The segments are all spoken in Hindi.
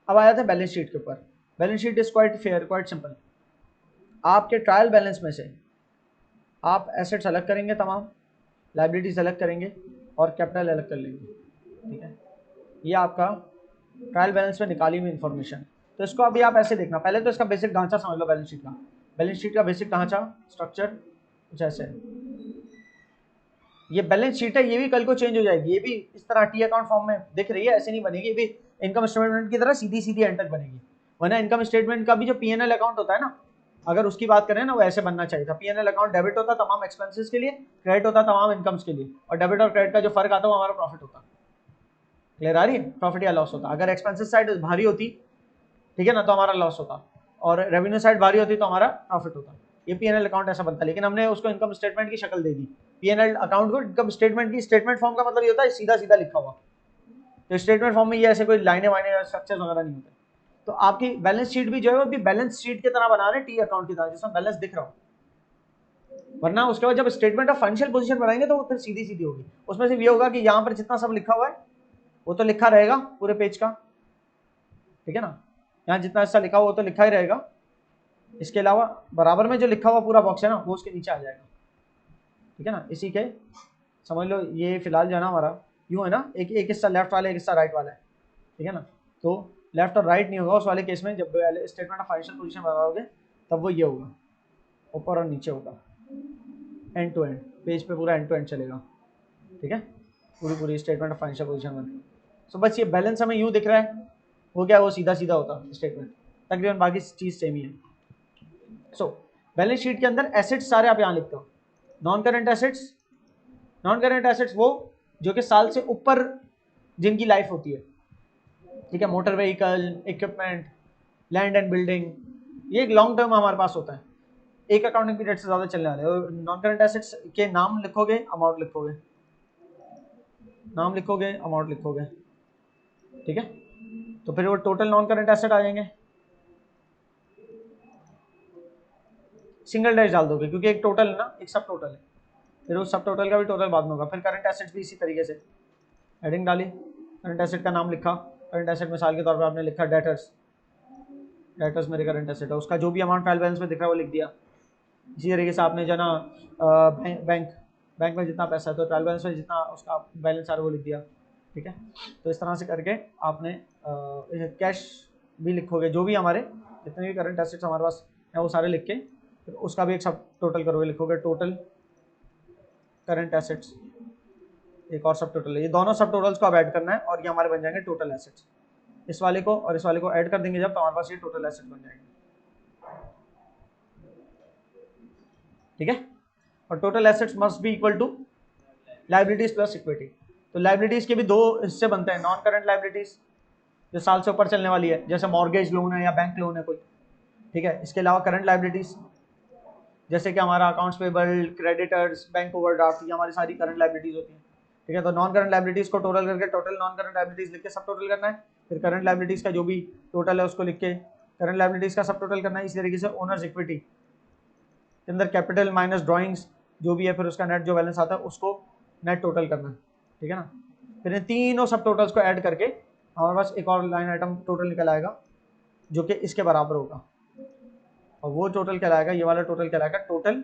अब आ जाते हैं बैलेंस शीट के ऊपर। Balance sheet is quite fair, quite simple. आपके ट्रायल बैलेंस में से आप एसेट्स अलग करेंगे, तमाम लाइबिलिटीज अलग करेंगे और कैपिटल अलग कर लेंगे, ठीक है। ये आपका ट्रायल बैलेंस में निकाली हुई इन्फॉर्मेशन। तो इसको अभी आप ऐसे देखना, पहले तो इसका बेसिक ढांचा समझ लो बैलेंस शीट का। बैलेंस शीट का बेसिक ढांचा, स्ट्रक्चर कुछ ऐसे है। ये बैलेंस शीट है, ये भी कल को चेंज हो जाएगी, ये भी इस तरह टी अकाउंट फॉर्म में दिख रही है, ऐसे नहीं बनेगी, ये भी इनकम स्टेटमेंट की तरह सीधी सीधी एंटर बनेगी। वरना इनकम स्टेटमेंट का भी जो पीएनएल अकाउंट होता है ना, अगर उसकी बात करें ना, वो ऐसे बनना चाहिए था। पीएनएल अकाउंट डेबिट होता तमाम एक्सपेंसेस के लिए, क्रेडिट होता तमाम इनकम्स के लिए, और डेबिट और क्रेडिट का जो फर्क आता है वो हमारा प्रॉफिट होता। क्लियर आ रही है? प्रॉफिट या लॉस होता। अगर एक्सपेंसेस साइड भारी होती, ठीक है ना, तो हमारा लॉस होता, और रेवेन्यू साइड भारी होती तो हमारा प्रॉफिट होता। ये पीएनएल अकाउंट ऐसा बनता है, लेकिन हमने उसको इनकम स्टेटमेंट की शक्ल दे दी। पीएनएल अकाउंट को इनकम स्टेटमेंट की, स्टेटमेंट फॉर्म का मतलब ये होता है सीधा सीधा लिखा हुआ। तो स्टेटमेंट फॉर्म में ये ऐसे कोई लाइनें वाइनें स्ट्रक्चर्स वगैरह नहीं होते। तो आपकी बैलेंस शीट भी जो है वो भी बैलेंस शीट की तरह बना रहे हैं, टी अकाउंट की तरह, जिसमें बैलेंस दिख रहा हो। वरना उसके बाद जब स्टेटमेंट ऑफ फाइनेंशियल पोजीशन बनाएंगे तो वो फिर सीधी सीधी होगी। उसमें सिर्फ ये होगा कि यहाँ पर जितना सब लिखा हुआ है वो तो लिखा रहेगा पूरे पेज का, ठीक है ना। यहाँ जितना हिस्सा लिखा हुआ वो तो लिखा ही रहेगा, इसके अलावा बराबर में जो लिखा हुआ पूरा बॉक्स है ना, वो उसके नीचे आ जाएगा, ठीक है ना। इसी के समझ लो ये फिलहाल जो है ना हमारा यूँ है ना, एक हिस्सा लेफ्ट वाला है, एक हिस्सा राइट वाला है, ठीक है ना। तो लेफ्ट और राइट नहीं होगा उस वाले केस में, जब स्टेटमेंट ऑफ फाइनेंशियल पोजीशन बनाओगे तब वो ये होगा, ऊपर और नीचे होगा, एंड टू एंड पेज पे पूरा एंड टू एंड चलेगा, ठीक है। पूरी स्टेटमेंट ऑफ फाइनेंशियल पोजीशन बनेगी। सो बस ये बैलेंस हमें यूँ दिख रहा है, वो क्या, वो सीधा सीधा होता स्टेटमेंट, तकरीबन बाकी चीज़ सेम ही है। सो बैलेंस शीट के अंदर एसेट्स सारे आप यहाँ लिखते हो। Non current assets, non current assets वो जो कि साल से ऊपर जिनकी लाइफ होती है, ठीक है। Motor vehicle, equipment, land and building, ये एक लॉन्ग टर्म हमारे पास होता है, एक अकाउंटिंग पीरियड से ज़्यादा चलने वाले। और नॉन करेंट एसेट्स के नाम लिखोगे, अमाउंट लिखोगे, नाम लिखोगे, अमाउंट लिखोगे, ठीक है। तो फिर वो टोटल नॉन करेंट एसेट आ जाएंगे, सिंगल डैश डाल दोगे क्योंकि एक टोटल है ना, एक सब टोटल है, फिर उस सब टोटल का भी टोटल बाद में होगा। फिर करंट एसेट्स भी इसी तरीके से हेडिंग डाली, करंट एसेट का नाम लिखा, करंट एसेट मिसाल के तौर पर आपने लिखा डेटर्स, डेटर्स मेरे करंट एसेट है, उसका जो भी अमाउंट ट्रायल बैलेंस में दिख रहा है वो लिख दिया। इसी तरीके से आपने जो ना बैंक में जितना पैसा है तो ट्रायल बैलेंस में जितना उसका बैलेंस आ रहा है वो लिख दिया, ठीक है। तो इस तरह से करके आपने कैश भी लिखोगे, जो भी हमारे जितने भी करंट एसेट्स हमारे पास है वो सारे लिख के फिर उसका भी एक सब टोटल करोगे, लिखोगे टोटल करंट एसेट्स, एक और सब टोटल है। ये दोनों सब टोटल्स को अब ऐड करना है और ये हमारे बन जाएंगे टोटल एसेट्स। इस वाले को और इस वाले को ऐड कर देंगे जब, तो हमारे पास ये टोटल एसेट्स बन जाएंगे, ठीक है। और total assets must be equal to liabilities plus equity. तो लाइबिलिटीज के भी दो हिस्से बनते हैं, नॉन करंट लाइबिलिटीज जो साल से ऊपर चलने वाली है, जैसे मॉर्गेज लोन है या बैंक लोन है कोई, ठीक है। इसके अलावा करंट लाइबिलिटीज जैसे कि हमारा accounts payable, creditors, bank overdraft, ये हमारी सारी करंट लाइबिलिटीज होती हैं, ठीक है। तो नॉन करंट लाइबिलिटीज को टोटल करके टोटल नॉन करंट लाइबिलिटीज लिख के सब टोटल करना है, फिर करंट लाइबिलिटीज का जो भी टोटल है उसको लिख के करंट लाइबिलिटीज का सब टोटल करना है। इसी तरीके से ओनर्स इक्विटी के अंदर कैपिटल माइनस ड्राइंग्स जो भी है, फिर उसका नेट जो बैलेंस आता है उसको नेट टोटल करना है, ठीक है ना। फिर इन तीनों सब टोटल्स को ऐड करके हमारे पास एक और लाइन आइटम टोटल निकल आएगा जो कि इसके बराबर होगा, और वो टोटल कहलाएगा, ये वाला टोटल कहलाएगा टोटल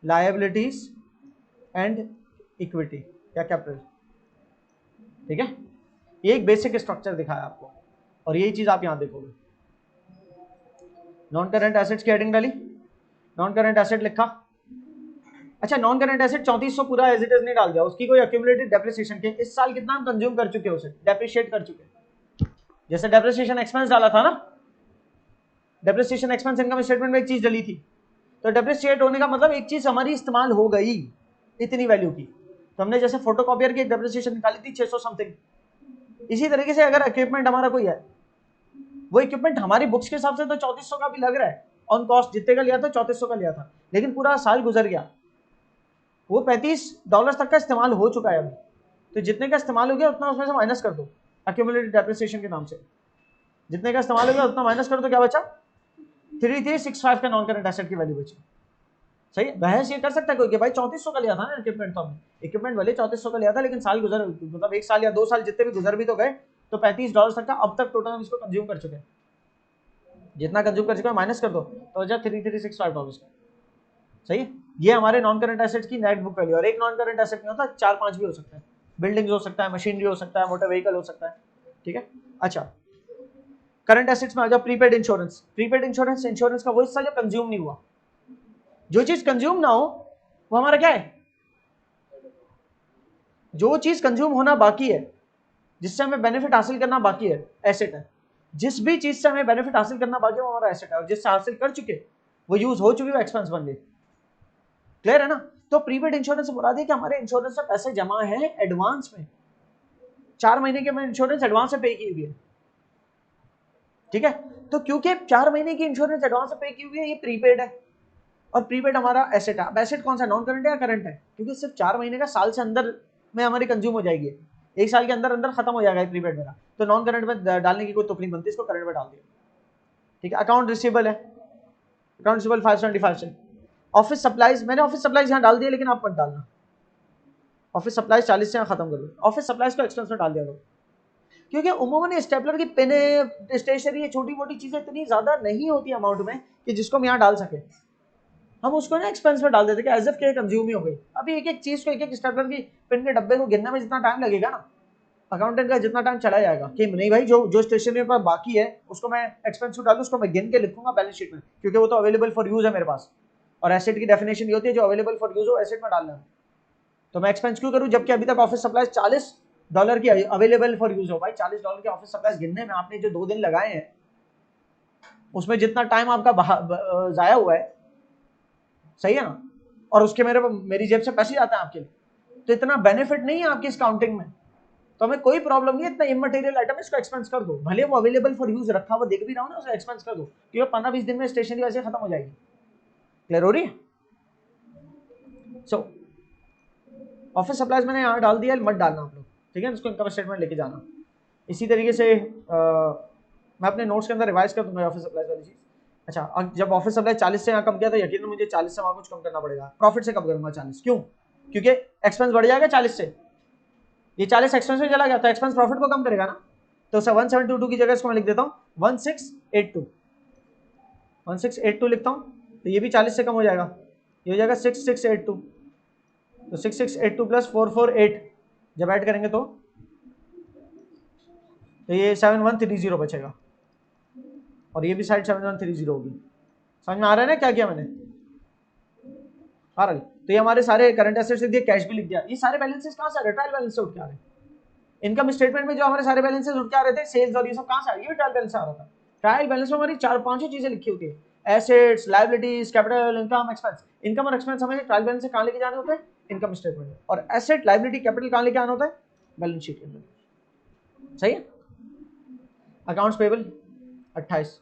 लायबिलिटीज एंड इक्विटी या कैपिटल, ठीक है। ये एक बेसिक स्ट्रक्चर दिखाया आपको और यही चीज आप यहां देखोगे। नॉन करंट एसेट्स की हेडिंग डाली, नॉन करंट एसेट लिखा। अच्छा, नॉन करंट एसेट 3400 पूरा एज इट इज नहीं डाल दिया, उसकी कोई एक्यूमुलेटेड डेप्रिसिएशन के इस साल कितना हम कंज्यूम कर चुके हैं, उसे डेप्रिशिएट कर चुके हैं। जैसे डेप्रिसिएशन एक्सपेंस डाला था ना, डेप्रिसिएशन एक्सपेंस इनकम स्टेटमेंट में एक चीज डली थी, तो डेप्रिशिएट होने का मतलब एक चीज हमारी इस्तेमाल हो गई इतनी वैल्यू की। तो हमने जैसे फोटोकॉपियर की एक डेप्रिसिएशन निकाली थी 600 समथिंग, इसी तरीके से अगर इक्विपमेंट हमारा कोई है, वो इक्विपमेंट हमारी बुक्स के हिसाब से तो 3400 का भी लग रहा है, ऑन कॉस्ट जितने का लिया था 3400 का लिया था, लेकिन पूरा साल गुजर गया, वो $35 तक का इस्तेमाल हो चुका है अभी। तो जितने का इस्तेमाल हो गया उतना उसमें से माइनस कर दो एक्यूमुलेटेड डेप्रिसिएशन के नाम से, जितने का इस्तेमाल हो गया उतना माइनस कर दो, क्या बचा 3365 का नॉन करंट एसेट की वैल्यू बची। सही है, बहस ये कर सकता है कोई कि भाई 3400 का लिया था ना इक्विपमेंट, तो हमने इक्विपमेंट वाले 3400 का लिया था, लेकिन साल गुजर, मतलब एक साल या 2 साल जितने भी गुजर भी तो गए, तो $35 तक का अब तक टोटल हम इसको कंज्यूम कर चुके हैं। जितना कंज्यूम कर चुके हैं माइनस कर दो तो हो जाए $3365 का। सही है, ये हमारे नॉन करंट एसेट्स की नेट बुक वैल्यू। और एक नॉन करंट एसेट नहीं होता, 4-5 भी हो सकता है, बिल्डिंग्स हो सकता है, मशीनरी हो सकता है, मोटर व्हीकल हो सकता है। ठीक है, अच्छा करंट एसेट्स में आ जाओ। Prepaid insurance. Prepaid insurance insurance का वो हिस्सा जो कंज्यूम नहीं हुआ। जो चीज कंज्यूम ना हो वो हमारा क्या है, जो चीज कंज्यूम होना बाकी है, जिससे हमें बेनिफिट हासिल करना बाकी है, एसेट है। जिस भी चीज से हमें बेनिफिट हासिल करना बाकी है वो हमारा एसेट है, और जिससे हासिल कर चुके वो यूज हो चुकी वो एक्सपेंस बन गई। क्लियर है ना? तो प्रीपेड इंश्योरेंस से बुला दिया कि हमारे इंश्योरेंस से पैसे जमा है एडवांस में, 4 महीने के इंश्योरेंस एडवांस में पे की हुई है। ठीक है, तो क्योंकि 4 महीने की इंश्योरेंस एडवांस में पे की हुई है, ये प्रीपेड है, और प्रीपेड हमारा एसेट है। अब एसेट कौन सा, नॉन करंट है या करंट है? क्योंकि सिर्फ 4 महीने का, साल से अंदर में हमारी कंज्यूम हो जाएगी, 1 साल के अंदर अंदर खत्म हो जाएगा प्रीपेड मेरा, तो नॉन करंट में डालने की कोई तुक नहीं बनती, इसको करंट में डाल दिया। ठीक है, अकाउंट रिसीवेबल है, अकाउंट रिसीवेबल 575 से। ऑफिस सप्लाईज, मैंने ऑफिस सप्लाईज यहाँ डाल दिया, लेकिन आप मत डालना, ऑफिस सप्लाईज 40 से यहाँ खत्म कर दो, ऑफिस सप्लाईज को एक्सपेंस में डाल दिया करो। क्योंकि उमूमन स्टेपलर की पेन, स्टेशनरी, छोटी मोटी चीजें इतनी ज्यादा नहीं होती अमाउंट में कि जिसको हम यहाँ डाल सके, हम उसको ना एक्सपेंस में डाल देते कि एज इफ के कंज्यूम ही हो गई। अभी एक एक चीज को, एक एक स्टेपलर की पेन के डब्बे को गिनने में जितना टाइम लगेगा ना, अकाउंटेंट का जितना टाइम चला जाएगा कि नहीं भाई जो जो स्टेशनरी पर बाकी है उसको मैं एक्सपेंस में डालूं, उसको मैं गिन के लिखूंगा बैलेंस शीट में, क्योंकि वो तो अवेलेबल फॉर यूज है मेरे पास, और एसेट की डेफिनेशन ये होती है जो अवेलेबल फॉर यूज हो एसेट में डालना है। तो मैं एक्सपेंस क्यों करूं, जबकि अभी तक ऑफिस सप्लाईज $40 की अवेलेबल फॉर यूज हो। भाई $40 की ऑफिस सप्लाईज गिनने में आपने जो 2 दिन लगाए हैं, उसमें जितना टाइम आपका जाया हुआ है, सही है ना, और उसके मेरी जेब से पैसे जाते हैं आपके लिए, तो इतना बेनिफिट नहीं है आपकी इस काउंटिंग में, तो हमें कोई प्रॉब्लम नहीं है, इतना इमटेरियल आइटम इसको एक्सपेंस कर दो, भले वो अवेलेबल फॉर यूज रखा हुआ देख भी रहा हूं ना, उसे एक्सपेंस कर दो, क्योंकि 15-20 दिन में स्टेशनरी वैसे खत्म हो जाएगी। क्लियर हो रही है? सो ऑफिस सप्लाईज मैंने यहाँ डाल दिया, मत डालना आप लोग, ठीक है, इसको इनकम स्टेटमेंट लेके जाना। इसी तरीके से मैं अपने नोट्स के अंदर रिवाइज कर दूंगा ऑफिस सप्लाईज वाली चीज। अच्छा, जब ऑफिस सप्लाई 40 से यहाँ कम किया था, यकीन मुझे 40 से वहां कुछ कम करना पड़ेगा, प्रॉफिट से कम करूंगा 40, क्यों? क्योंकि एक्सपेंस बढ़ जाएगा 40 से, ये 40 एक्सपेंस में चला गया, तो एक्सपेंस प्रॉफिट को कम करेगा ना, तो 1722 की जगह इसको मैं लिख देता हूँ 1682, 1682 लिखता हूँ, तो ये भी 40 से कम हो जाएगा, ये हो जाएगा 6682, तो 6682 प्लस 448 जब ऐड करेंगे तो ये 7130 बचेगा, और ये भी साइड 7130 होगी। समझ में आ रहा है ना क्या किया मैंने? आ रहा है? तो ये हमारे सारे करंट एसेट्स लिख दिए, कैश भी लिख दिया। ये सारे बैलेंसेस कहाँ से आ रहे हैं? ट्रायल बैलेंस से उठ के आ रहे हैं। इनकम स्टेटमेंट में जो हमारे सारे बैलेंसेस उठ के आ रहे थे, सेल्स और ये सब कहाँ से आ रही है? ट्रायल बैलेंस से आ रहा था। ट्रायल बैलेंस में हमारी 4-5 चीजें लिखी होती है, assets, liabilities, capital, income, expense. Income और एक्सपेंस हमें ट्रायल बैलेंस से कहाँ लेके जाने होते हैं? Income statement. और एसेट, लायबिलिटी, कैपिटल कहाँ लेके आना होता है? बैलेंस शीट के अंदर। सही है? अकाउंट्स पेबल 28,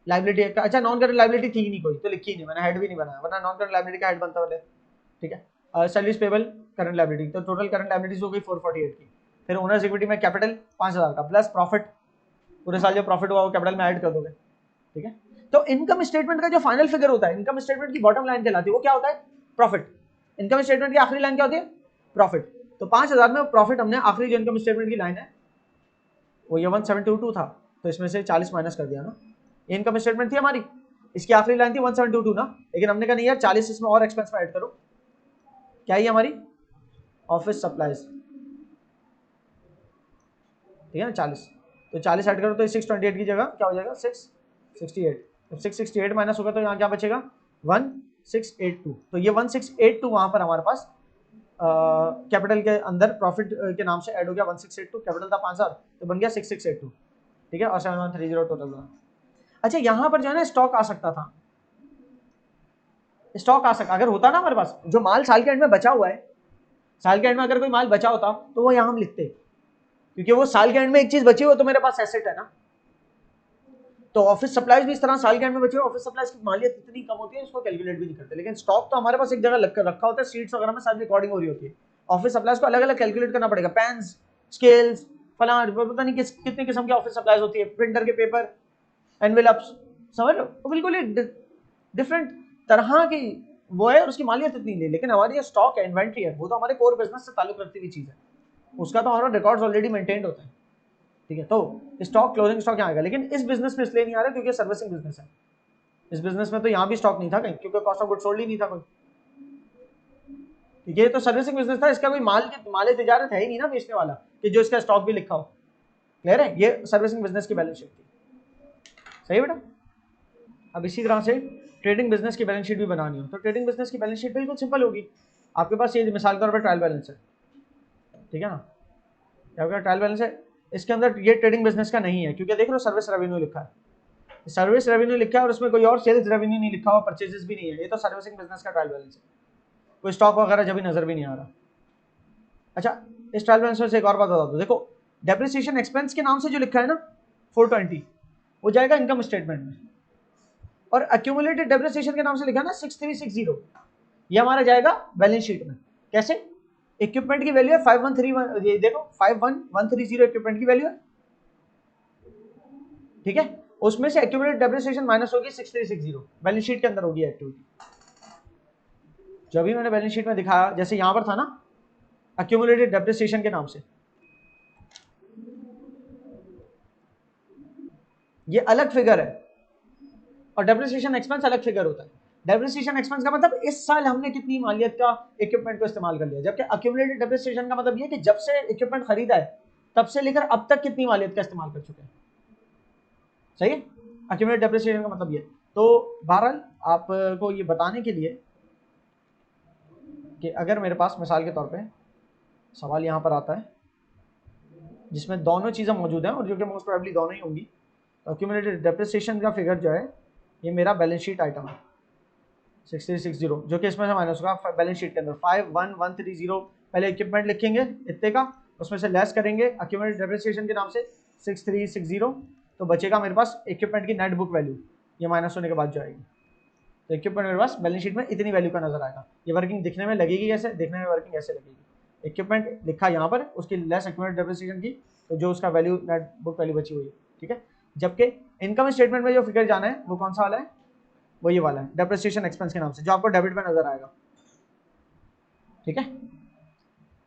लाइबिलिटी, अच्छा नॉन करंट लाइबिलिटी थी नहीं कोई, तो लिखी नहीं मैंने, हेड भी नहीं बनाया, वरना नॉन करंट लाइबिलिटी का हेड बनता वाले। ठीक है, सर्विस पेबल करंट लाइबिलिटी, तो टोटल करंट लाइबिलिटीज हो गई 448 की। फिर ओनर्स इक्विटी में कैपिटल 5000 का, प्लस प्रॉफिट, पूरे साल जो प्रॉफिट हुआ वो कैपिटल में ऐड कर दोगे। ठीक है, तो इनकम स्टेटमेंट का जो फाइनल फिगर होता है, इनकम स्टेटमेंट की बॉटम लाइन कहलाती है, वो क्या होता है? प्रॉफिट। इनकम स्टेटमेंट की आखिरी लाइन क्या होती है? प्रॉफिट। तो 5000 में प्रॉफिट हमने आखिरी जो इनकम स्टेटमेंट की लाइन है वो ये 1722 था, तो इसमें से 40 माइनस कर दिया ना, इनकम स्टेटमेंट थी हमारी, इसकी आखिरी लाइन थी 1722 ना, लेकिन हमने कहा नहीं यार 40 इसमें और एक्सपेंस में ऐड करो, क्या है हमारी? Office supplies. ठीक है ना, 40, तो 40 ऐड करो तो 628 की जगह क्या हो जाएगा? 668। जब 668 माइनस होगा तो यहाँ क्या बचेगा? 1682। तो ये 1682 वहां पर हमारे पास कैपिटल के अंदर प्रॉफिट के नाम से ऐड हो गया। 1682 कैपिटल था 5000, तो बन गया 6682। ठीक है, और 7130 टोटल बना। अच्छा, यहां पर जो है ना स्टॉक आ सकता था, स्टॉक आ सकता, अगर होता ना हमारे पास जो माल साल के एंड में बचा हुआ है, साल के एंड में अगर कोई माल बचा होता तो वो यहां हम लिखते, क्योंकि वो साल के एंड में एक चीज बची हो तो मेरे पास एसेट है ना। तो ऑफिस सप्लाईज भी इस तरह साल के एंड में बची हो, ऑफिस सप्लाईज की मालियत इतनी कम होती है उसको कैलकुलेट भी नहीं करते, लेकिन स्टॉक तो हमारे पास एक जगह रखा होता है, शीट्स वगैरह में सारी रिकॉर्डिंग हो रही होती है। ऑफिस सप्लाईज को अलग अलग कैलकुलेट करना पड़ेगा, पेन्स, स्केल्स, फला पता नहीं कितनी किस्म की ऑफिस सप्लाईज होती है, प्रिंटर के पेपर, एनवेलप्स, समझ लो, तो बिल्कुल डिफरेंट तरह की वो है, और उसकी मालियत इतनी नहीं। लेकिन हमारी जो स्टॉक है, इन्वेंट्री है, वो तो हमारे कोर बिजनेस से ताल्लुक रखती हुई चीज है, उसका तो हमारा रिकॉर्ड्स ऑलरेडी मेंटेन्ड होता है। ठीक है, तो स्टॉक क्लोजिंग स्टॉक यहाँ आएगा, लेकिन इस बिजनेस में इसलिए नहीं आ रहा क्योंकि सर्विसिंग बिजनेस है। इस बिजनेस में तो यहाँ भी स्टॉक नहीं था कहीं, क्योंकि कॉस्ट ऑफ गुड्स सोल्ड ही नहीं था कोई। ये तो सर्विसिंग बिजनेस था, इसका कोई माल तिजारत है ही नहीं ना बेचने वाला कि जो इसका स्टॉक भी लिखा हो। क्लियर है, ये सर्विसिंग बिजनेस की बैलेंस शीट थी। सही है बेटा। अब इसी तरह से ट्रेडिंग बिजनेस की बैलेंस शीट भी बनानी हो तो ट्रेडिंग बिजनेस की बैलेंस शीट बिल्कुल सिंपल होगी। आपके पास ये मिसाल के तौर पर ट्रायल बैलेंस है, ठीक है ना, आपका ट्रायल बैलेंस है, इसके अंदर ये ट्रेडिंग बिजनेस का नहीं है क्योंकि देख लो सर्विस रेवेन्यू लिखा है, सर्विस रेवेन्यू लिखा है और उसमें कोई और सेल्स रेवेन्यू नहीं लिखा हुआ, परचेजेस भी नहीं है, ये तो सर्विसिंग बिजनेस का ट्रायल बैलेंस है, कोई स्टॉक वगैरह जब भी नजर भी नहीं आ रहा। अच्छा, इस ट्रायल बैलेंस में से एक और बात बता दो, देखो डेप्रिसिएशन एक्सपेंस के नाम से जो लिखा है ना 420 वो जाएगा इनकम स्टेटमेंट में, और अक्यूमुलेटेड डेप्रिसिएशन के नाम से लिखा है ना 6360 ये हमारा जाएगा बैलेंस शीट में। कैसे? इक्विपमेंट की वैल्यू है 5131, ये देखो 51130 इक्विपमेंट की वैल्यू है, ठीक है, उसमें से एक्यूमुलेटेड डेप्रिसिएशन माइनस होगी 6360 बैलेंस शीट के अंदर होगी एक्टिविटी। जो अभी मैंने बैलेंस शीट में दिखाया जैसे यहां पर था ना एक्यूमुलेटेड डेप्रिसिएशन के नाम से, ये अलग फिगर है और डेप्रिसिएशन एक्सपेंस अलग फिगर होता है। डेप्रिसिएशन एक्सपेंस का मतलब इस साल हमने कितनी मालियत का इक्विपमेंट को इस्तेमाल कर लिया, जबकि एक्यूमुलेटेड डेप्रिसिएशन का मतलब ये कि जब से इक्विपमेंट खरीदा है तब से लेकर अब तक कितनी मालियत का इस्तेमाल कर चुके हैं। सही है, एक्यूमुलेटेड डेप्रिसिएशन का मतलब ये। तो बहरहाल आपको ये बताने के लिए कि अगर मेरे पास मिसाल के तौर पे सवाल यहाँ पर आता है जिसमें दोनों चीज़ें मौजूद हैं और जो कि मोस्ट प्रोबेबली दोनों ही होंगी, तो एक्यूमुलेटेड डेप्रिसिएशन का फिगर जो है ये मेरा बैलेंस शीट आइटम है 6360, जो कि इसमें से माइनस होगा बैलेंस शीट के अंदर 51130 पहले इक्विपमेंट लिखेंगे इतने का, उसमें से लेस करेंगे एक्यूमुलेटेड डेप्रिसिएशन के नाम से 6360, तो बचेगा मेरे पास इक्विपमेंट की नेट बुक वैल्यू, ये माइनस होने के बाद जो आएगी। तो इक्विपमेंट मेरे पास बैलेंस शीट में इतनी वैल्यू का नजर आएगा। ये वर्किंग दिखने में लगेगी कैसे, देखने में वर्किंग ऐसे लगेगी, इक्विपमेंट लिखा यहाँ पर उसकी लेस एक्यूमुलेटेड डेप्रिसिएशन की, तो जो उसका वैल्यू नेट बुक वैल्यू बची हुई है, ठीक है। जबकि इनकम स्टेटमेंट में जो फिगर जाना है वो कौन सा वाला है, वो ये वाला है डेप्रिसिएशन एक्सपेंस के नाम से, जो आपको डेबिट पे नजर आएगा, ठीक है।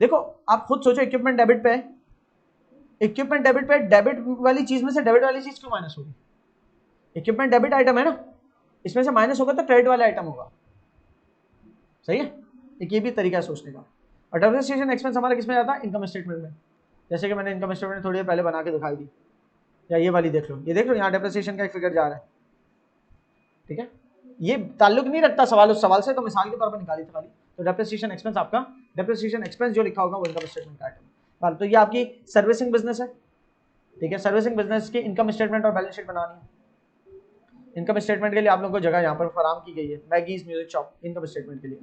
देखो आप खुद सोचो, इक्विपमेंट डेबिट पे है, इक्विपमेंट डेबिट पे, डेबिट वाली चीज में से डेबिट वाली चीज क्यों माइनस होगी? इक्विपमेंट डेबिट आइटम है ना, इसमें से माइनस होगा तो क्रेडिट वाला आइटम होगा। सही है, एक ये भी तरीका है सोचने का। और डेप्रिसिएशन एक्सपेंस हमारा किसमें जाता है, इनकम स्टेटमेंट में, जैसे कि मैंने इनकम स्टेटमेंट थोड़ी देर पहले बना के दिखाई दी, या ये वाली देख लो, ये देख लो यहाँ डेप्रिसिएशन का एक फिगर जा रहा है, ठीक है। ये ताल्लुक नहीं रखता सवाल उस सवाल से, तो मिसाल के तौर पर निकाली थी खाली। तो डेप्रिसिएशन एक्सपेंस आपका, डेप्रिसिएशन एक्सपेंस जो लिखा होगा वो इनकम स्टेटमेंट का आइटम। तो ये आपकी सर्विसिंग बिजनेस है, ठीक है। सर्विसिंग बिजनेस की इनकम स्टेटमेंट और बैलेंस शीट बनानी है। इनकम स्टेटमेंट के लिए आप लोगों को जगह यहाँ पर फराम की गई है, Maggie's music shop income statement के लिए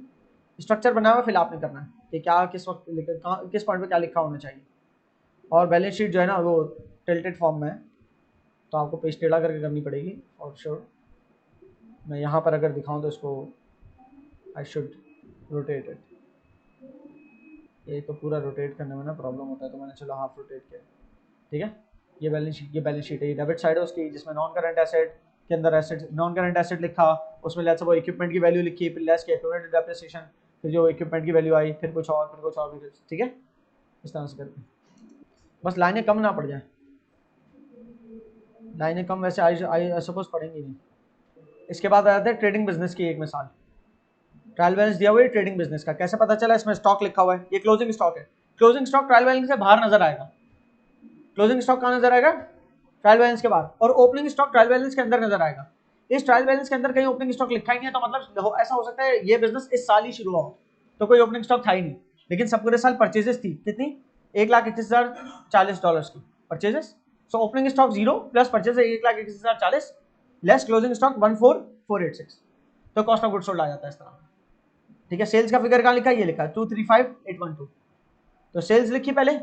स्ट्रक्चर बना हुआ, फिल आपने करना है कि क्या किस वक्त किस पॉइंट पे क्या लिखा होना चाहिए। और बैलेंस शीट जो है ना वो टिल्टेड फॉर्म में है, तो आपको पेज टेढ़ा करके करनी पड़ेगी और श्योर। मैं यहाँ पर अगर दिखाऊँ तो इसको आई शुड रोटेट इट, ये तो पूरा रोटेट करने में ना प्रॉब्लम होता है, तो मैंने चलो हाफ रोटेट किया, ठीक है। ये बैलेंस शीट है, ये डेबिट साइड है उसकी, जिसमें नॉन करंट एसेट के अंदर एसेट, नॉन करंट एसेट लिखा, उसमें लेट्स सपोज इक्विपमेंट की वैल्यू लिखी, फिर लेस की एक्यूमुलेटेड डेप्रिसिएशन, फिर जो इक्विपमेंट की वैल्यू आई, फिर कुछ और, फिर कुछ और, ठीक है। इस तरह से करके बस लाइनें कम ना पड़ जाए, लाइनें कम वैसे आई सपोज पढ़ेंगी नहीं। इसके बाद आ जाते हैं ट्रेडिंग बिजनेस की एक मिसाल। ट्रायल बैलेंस दिया हुआ है ट्रेडिंग बिजनेस का, कैसे पता चला, इसमें स्टॉक लिखा हुआ है, ये क्लोजिंग स्टॉक है, क्लोजिंग स्टॉक ट्रायल बैलेंस से बाहर नजर आएगा, क्लोजिंग स्टॉक कहाँ नजर आएगा, ट्रायल बैलेंस के बाहर, और ओपनिंग स्टॉक ट्रायल बैलेंस के अंदर नजर आएगा। इस ट्रायल बैलेंस के अंदर कहीं ओपनिंग स्टॉक लिखा ही नहीं है, तो मतलब ऐसा हो सकता है ये बिजनेस इस साल ही शुरू हुआ हो, तो कोई ओपनिंग स्टॉक था ही नहीं, लेकिन सब पूरे साल परचेजेस थी, कितनी, $1,21,040 की purchases. So opening stock 0 plus purchase 1,21,040 less closing stock 14,486, तो कॉस्ट ऑफ गुड्स सोल्ड आ जाता है इस तरह, ठीक है। सेल्स का फिगर कहाँ लिखा है, ये लिखा है 235,812, तो सेल्स लिखी पहले,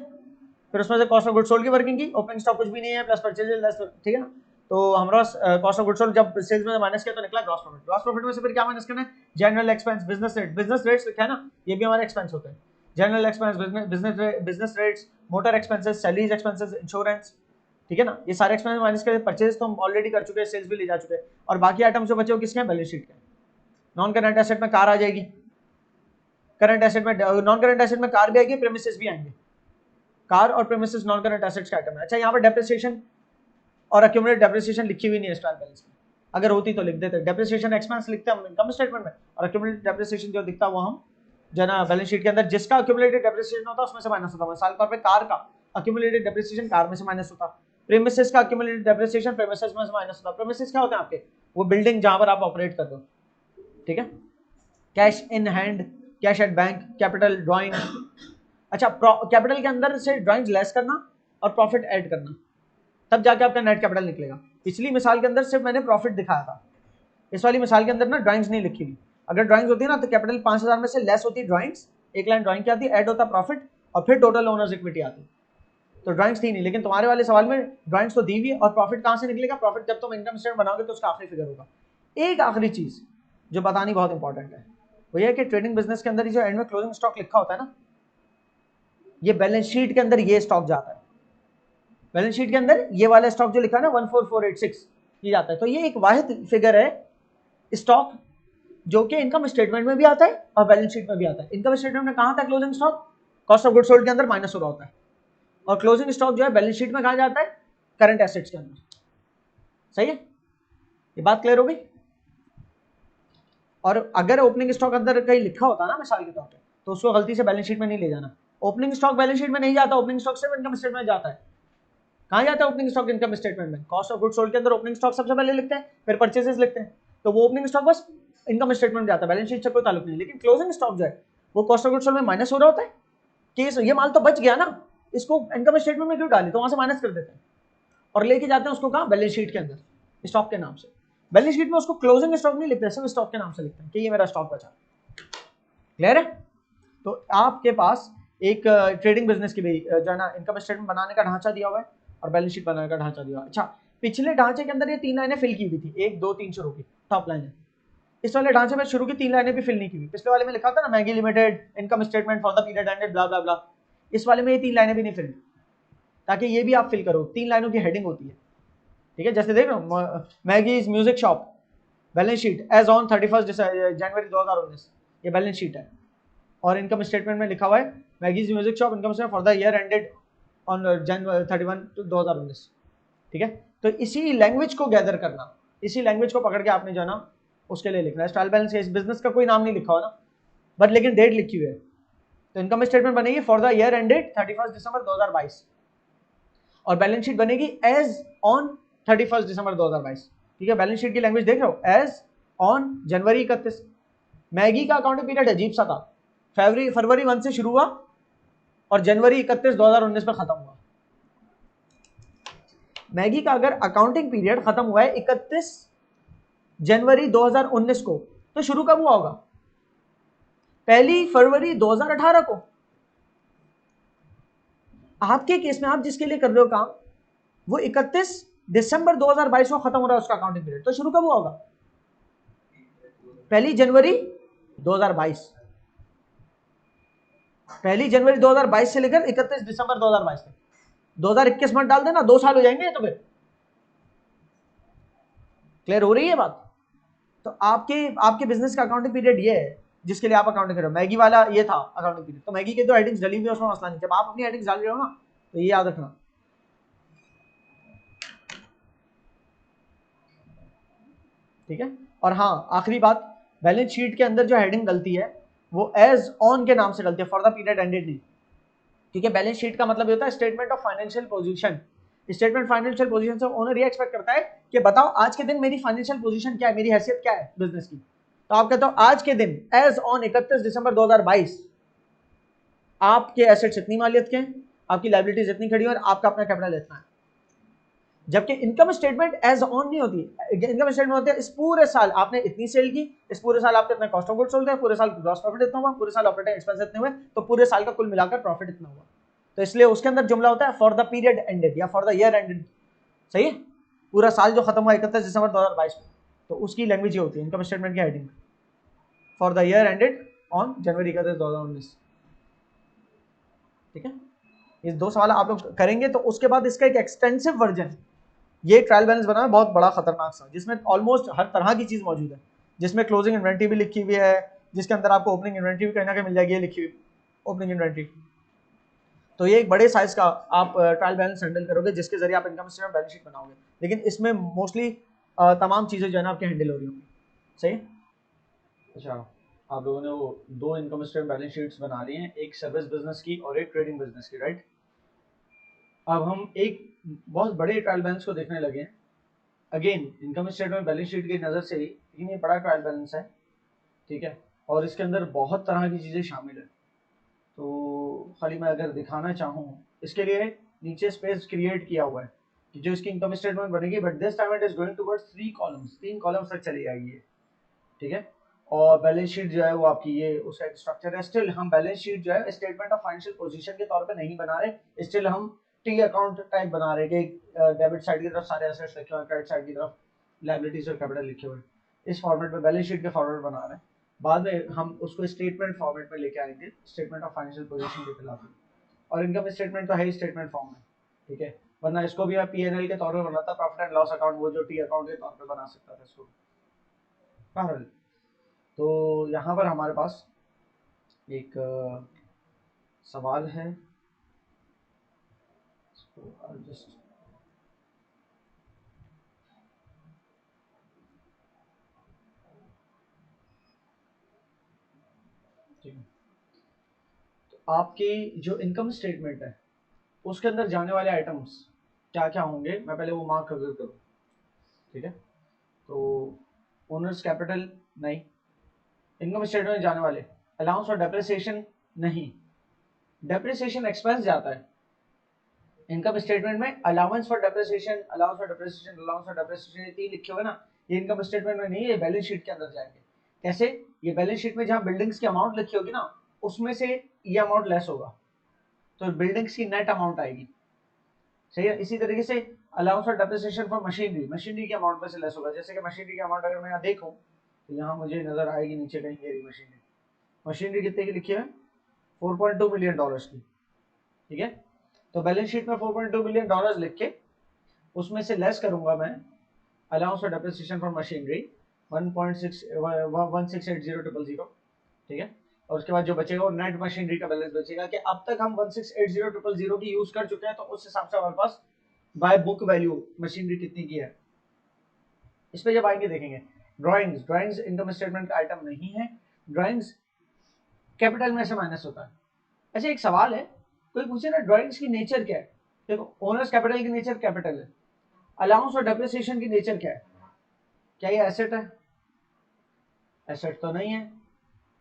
फिर उसमें से कॉस्ट ऑफ गुड्स सोल्ड की वर्किंग की, ओपनिंग स्टॉक कुछ भी नहीं है, प्लस परचेज लेस, ठीक है ना। तो हमारा कॉस्ट ऑफ गुड्स सोल्ड जब सेल्स में माइनस किया तो निकला ग्रॉस प्रॉफिट, ग्रॉस प्रॉफिट में से फिर क्या माइनस करना है, general expense, business rate, business rates लिखा है ना, ये भी हमारे एक्सपेंस होते हैं, general expense, business rates, motor expenses, salaries expenses, insurance, ठीक है ना। ये सारे एक्सपेंस माइनस करके परचेज तो हम ऑलरेडी कर चुके हैं, सेल्स भी ले जा चुके हैं, और बाकी आइटम जो बचे वो किसके हैं, बैलेंस शीट के। नॉन करंट एसेट में कार आ जाएगी, करंट एसेट में, नॉन करंट एसेट में कार भी आएगी, प्रेमिसेस भी आएंगे, कार और प्रीमिसेस नॉन करंट एसेट्स का आइटम है। अच्छा, यहाँ पर डेप्रिसिएशन और एक्यूमुलेटेड डेप्रिसिएशन लिखी हुई नहीं है ट्रायल बैलेंस में, अगर होती तो लिख देते। डेप्रिसिएशन एक्सपेंस लिखते हैं हम इनकम स्टेटमेंट में, और एक्यूमुलेटेड डेप्रिसिएशन जो दिखता है वो हम जो ना बैलेंस शीट के अंदर जिसका एक्यूमुलेटेड डेप्रिसिएशन होता है उसमें से माइनस होता है। मिसाल के तौर पे कार का एक्यूमुलेटेड डेप्रिसिएशन कार में से माइनस होता है, प्रीमिसेस का एक्यूमुलेटेड डेप्रिसिएशन प्रीमिसेस में से माइनस होता है। प्रीमिसेस क्या होते हैं आपके? वो बिल्डिंग जहां पर आप ऑपरेट कर रहे हो, ठीक है। Cash in hand, cash at bank, capital, drawing. अच्छा, कैपिटल के अंदर से ड्राइंग्स लेस करना और प्रॉफिट ऐड करना, तब जाके आपका नेट कैपिटल निकलेगा। पिछली मिसाल के अंदर सिर्फ मैंने प्रॉफिट दिखाया था, इस वाली मिसाल के अंदर ना ड्राइंग्स नहीं लिखी हुई। अगर ड्राइंग्स होती है ना तो कैपिटल 5000 में से लेस होती है ड्राइंग्स, एक लाइन ड्राइंग की आती है, ऐड होता प्रॉफिट और फिर टोटल ओनर्स इक्विटी आती। तो ड्राइंग्स थी नहीं, लेकिन तुम्हारे वाले सवाल में ड्राइंग्स तो दी हुई है। और प्रॉफिट कहां से निकलेगा? प्रॉफिट जब तुम इनकम स्टेटमेंट बनाओगे तो उसका आखिरी फिगर होगा। एक आखिरी चीज जो बतानी बहुत इंपॉर्टेंट है वो ये है कि ट्रेडिंग बिजनेस के अंदर जो एंड में क्लोजिंग स्टॉक लिखा होता है ना, ये बैलेंस शीट के अंदर ये स्टॉक जाता है। बैलेंस शीट के अंदर ये वाला स्टॉक जो लिखा है ना 14486 ये जाता है। तो ये एक वाहिद फिगर है स्टॉक जो कि इनकम स्टेटमेंट में भी आता है और बैलेंस शीट में भी आता है। इनकम स्टेटमेंट में कहां था closing stock? Cost of goods sold के अंदर माइनस हो रहा होता है। और क्लोजिंग स्टॉक जो है बैलेंस शीट में कहा जाता है? करंट एसेट्स के अंदर। सही है, ये बात क्लियर हो गई। और अगर ओपनिंग स्टॉक अंदर कहीं लिखा होता ना मिसाल के तौर पे, तो उसको गलती से बैलेंस शीट में नहीं ले जाना। ओपनिंग स्टॉक बैलेंस शीट में नहीं जाता, ओपनिंग स्टॉक सिर्फ इनकम स्टेटमेंट में जाता है। कहां जाता है ओपनिंग स्टॉक? इनकम स्टेटमेंट में। कॉस्ट ऑफ गुड्स सोल्ड के अंदर ओपनिंग स्टॉक सबसे पहले लिखते हैं, फिर परचेसेस लिखते हैं। तो वो ओपनिंग स्टॉक बस इनकम स्टेटमेंट में जाता है, बैलेंस शीट से कोई ताल्लुक नहीं। लेकिन क्लोजिंग स्टॉक जो है वो कॉस्ट ऑफ गुड्स सोल्ड में माइनस हो रहा होता है कि ये माल तो बच गया ना, इसको इनकम स्टेटमेंट में क्यों डाले, तो वहां से माइनस कर देते हैं और लेके जाते हैं उसको कहां? बैलेंस शीट के अंदर स्टॉक के नाम से। बैलेंस शीट में उसको क्लोजिंग स्टॉक नहीं लिखते, सिर्फ स्टॉक के नाम से लिखते हैं कि ये मेरा स्टॉक बचा। क्लियर है? तो आपके पास एक ट्रेडिंग बिजनेस की भी जो है ना इनकम स्टेटमेंट बनाने का ढांचा दिया हुआ है और बैलेंस शीट बनाने का ढांचा दिया हुआ है। अच्छा, पिछले ढांचे के अंदर ये 3 लाइनें फिल की हुई थी, 1 2 3 शुरू की टॉप लाइन है। इस वाले ढांचे में शुरू की 3 लाइनें भी फिल नहीं की हुई। पिछले वाले में लिखा था ना Maggi limited income statement for the period ended blah blah blah, इस वाले में ये 3 लाइनें भी नहीं फिल, ताकि ये भी आप फिल करो। 3 लाइनों की हेडिंग होती है, ठीक है। जैसे देख रहे हो Maggie's music shop balance sheet as on 31 January 2019, ये बैलेंस शीट है। और इनकम स्टेटमेंट में लिखा हुआ है Maggie's music shop income statement for the year ended on January 31 2019, ठीक है। तो इसी लैंग्वेज को गैदर करना, इसी लैंग्वेज को पकड़ के आपने जो है ना उसके लिए लिखना है। ट्रायल बैलेंस इस बिजनेस का कोई नाम नहीं लिखा हो ना, बट लेकिन डेट लिखी हुई है। तो इनकम स्टेटमेंट बनेगी फॉर द ईयर एंडेड 31 दिसंबर 2022 और बैलेंस शीट बनेगी एज ऑन 31 दिसंबर 2022, ठीक है। बैलेंस शीट की लैंग्वेज देख रहे हो, एज ऑन जनवरी 31। मैगी का अकाउंटिंग पीरियड अजीब सा था, फरवरी 1 से शुरू हुआ और जनवरी 31 2019 में खत्म हुआ। मैगी का अगर अकाउंटिंग पीरियड खत्म हुआ है 31 जनवरी 2019 को, तो शुरू कब हुआ होगा? 1 फरवरी 2018 को। आपके केस में आप जिसके लिए कर रहे हो काम, वो 31 दिसंबर 2022 को खत्म हो रहा है उसका अकाउंटिंग पीरियड, तो शुरू कब हुआ होगा? 1 जनवरी 2022। 1 जनवरी 2022 से लेकर 31 दिसंबर 2022 तक 2021 मत डाल देना, 2 साल हो जाएंगे। तो फिर क्लियर हो रही है बात? तो आपके बिजनेस का अकाउंटिंग पीरियड ये है जिसके लिए आप अकाउंटिंग कर रहे हो। मैगी वाला ये था अकाउंटिंग पीरियड, तो मैगी के तो हेडिंग्स डली हुई है, उसमें मसला नहीं। जब आप अपनी हेडिंग्स डाल रहे हो ना तो ये याद रखना, ठीक है। और हाँ, आखिरी बात, बैलेंस शीट के अंदर जो हेडिंग डलती है वो एज ऑन के नाम से डलती है, फॉर द पीरियड एंडेड नहीं, ठीक है। बैलेंस शीट का मतलब ये होता है statement of financial position. Statement financial position से ओनर ये एक्सपेक्ट करता है कि बताओ आज के दिन मेरी फाइनेंशियल पोजीशन क्या है, मेरी हैसियत क्या है बिजनेस की। तो आप कहते हो आज के दिन एज ऑन 31 दिसंबर 2022 आपके एसेट्स इतनी मालियत के हैं, आपकी लायबिलिटीज इतनी खड़ी है और आपका अपना कैपिटल इतना है। जबकि इनकम स्टेटमेंट एज ऑन नहीं होती, इनकम स्टेटमेंट होती है इस पूरे साल आपने इतनी सेल की, इस पूरे साल आपके इतने कॉस्ट ऑफ गुड्स सोल्ड है, पूरे साल ग्रॉस प्रॉफिट इतना हुआ, पूरे साल ऑपरेटिंग एक्सपेंस इतने हुए, तो पूरे साल का कुल मिलाकर प्रॉफिट इतना हुआ। तो इसलिए उसके अंदर जुमला होता है फॉर द पीरियड एंडेड या फॉर द ईयर एंडेड। सही है, पूरा साल जो खत्म हुआ 31 दिसंबर 2022 में, तो उसकी लैंग्वेज ये होती है इनकम स्टेटमेंट की heading, for the year ended on January 31 2019, ठीक है। ये 2 सवाल आप लोग करेंगे तो उसके बाद इसका एक एक्सटेंसिव वर्जन, ये ट्रायल बैलेंस बना है बहुत बड़ा खतरनाक सा, जिसमें ऑलमोस्ट हर तरह की चीज मौजूद है, जिसमें क्लोजिंग इन्वेंट्री भी लिखी हुई है, जिसके अंदर आपको ओपनिंग इन्वेंट्री भी कहीं ना कहीं मिल जाएगी, ये लिखी हुई ओपनिंग इन्वेंट्री। तो ये एक बड़े साइज का आप ट्रायल बैलेंस हैंडल करोगे जिसके जरिए आप इनकम स्टेटमेंट बैलेंस शीट बनाओगे, लेकिन इसमें मोस्टली तमाम चीजें जो है ना आपके हैंडल हो रही होंगी। सही। अच्छा, आप लोगों ने वो दो इनकम स्टेटमेंट बैलेंस शीट्स बना ली हैं, एक सर्विस बिजनेस की और एक ट्रेडिंग बिजनेस की, राइट। अब हम एक बहुत बड़े ट्रायल बैलेंस को देखने लगे हैं। Again income statement balance sheet की नज़र से ही, लेकिन ये बड़ा ट्रायल बैलेंस है, ठीक है, और इसके अंदर बहुत तरह की चीज़ें शामिल है। तो खाली मैं अगर दिखाना चाहूँ, इसके लिए नीचे स्पेस क्रिएट किया हुआ है कि जो इसकी इनकम स्टेटमेंट बनेगी, but this time it is going towards 3 columns, 3 columns तक चली जाएगी ये, ठीक है। और बैलेंस शीट जो है वो आपकी ये उसका एक स्ट्रक्चर है। स्टिल हम बैलेंस शीट जो है स्टेटमेंट ऑफ फाइनेंशियल पोजीशन के तौर पे नहीं बना रहे, स्टिल हम टी अकाउंट टाइप बना रहे हैं कि डेबिट साइड की तरफ सारे एसेट्स लिखे हुए हैं, क्रेडिट साइड की तरफ लायबिलिटीज और कैपिटल लिखे हुए हैं। इस फॉर्मेट में बैलेंस शीट के फॉर्मेट बना रहे हैं, बाद में हम उसको स्टेटमेंट फॉर्मेट में लेके आएंगे, स्टेटमेंट ऑफ फाइनेंशियल पोजीशन के खिलाफ। और इनकम स्टेटमेंट तो है ही स्टेटमेंट फॉर्म में, ठीक है, वरना इसको भी मैं P&L के तौर पे बनाता, प्रॉफिट एंड लॉस अकाउंट, वो जो टी अकाउंट के तौर पे बना सकता था इसको। बहरहाल, तो यहाँ पर हमारे पास एक सवाल है, जस्ट तो आपकी जो इनकम स्टेटमेंट है उसके अंदर जाने वाले आइटम्स क्या क्या होंगे, मैं पहले वो मार्क कर करूँ, ठीक है। तो ओनर्स कैपिटल नहीं, इनकम स्टेटमेंट में जाने वाले अलाउंस और डेप्रिसिएशन नहीं, डेप्रिसिएशन एक्सपेंस जाता है इनकम स्टेटमेंट में। Allowance for depreciation, allowance for depreciation, allowance for depreciation, ये 3 लिखे हुए ना, ये इनकम स्टेटमेंट में नहीं, ये बैलेंस शीट के अंदर जाएंगे। कैसे? ये बैलेंस शीट में जहां बिल्डिंग्स की अमाउंट लिखी होगी ना, उसमें से ये अमाउंट लेस होगा, तो बिल्डिंग्स की नेट अमाउंट आएगी, सही है। इसी तरीके से allowance for depreciation for machinery, machinery की अमाउंट में से लेस होगा। जैसे कि मशीनरी की अमाउंट अगर मैं यहाँ देखूँ तो यहाँ मुझे नजर आएगी नीचे कहीं, ये मशीनरी, मशीनरी कितने की लिखी है? $4.2 मिलियन की, ठीक है। तो बैलेंस शीट में $4.2 मिलियन लिख के उसमें से लेस करूंगा मैं allowance for depreciation for machinery 1.168000, ठीक है। और उसके बाद जो बचेगा वो नेट मशीनरी का बैलेंस बचेगा कि अब तक हम 1680000 की यूज कर चुके हैं, तो उस हिसाब से हमारे पास बाय बुक वैल्यू मशीनरी कितनी की है। इस पे जब आएंगे देखेंगे। ड्राइंग्स, ड्राइंग्स इनकम स्टेटमेंट का आइटम नहीं है, ड्राइंग्स कैपिटल में से माइनस होता है। अच्छा एक सवाल है, कोई पूछे ना ड्राइंग्स की नेचर क्या है? देखो ओनर्स कैपिटल की नेचर कैपिटल है, अलाउंस और डेप्रिसिएशन की नेचर क्या है? क्या ये एसेट है? एसेट तो नहीं है,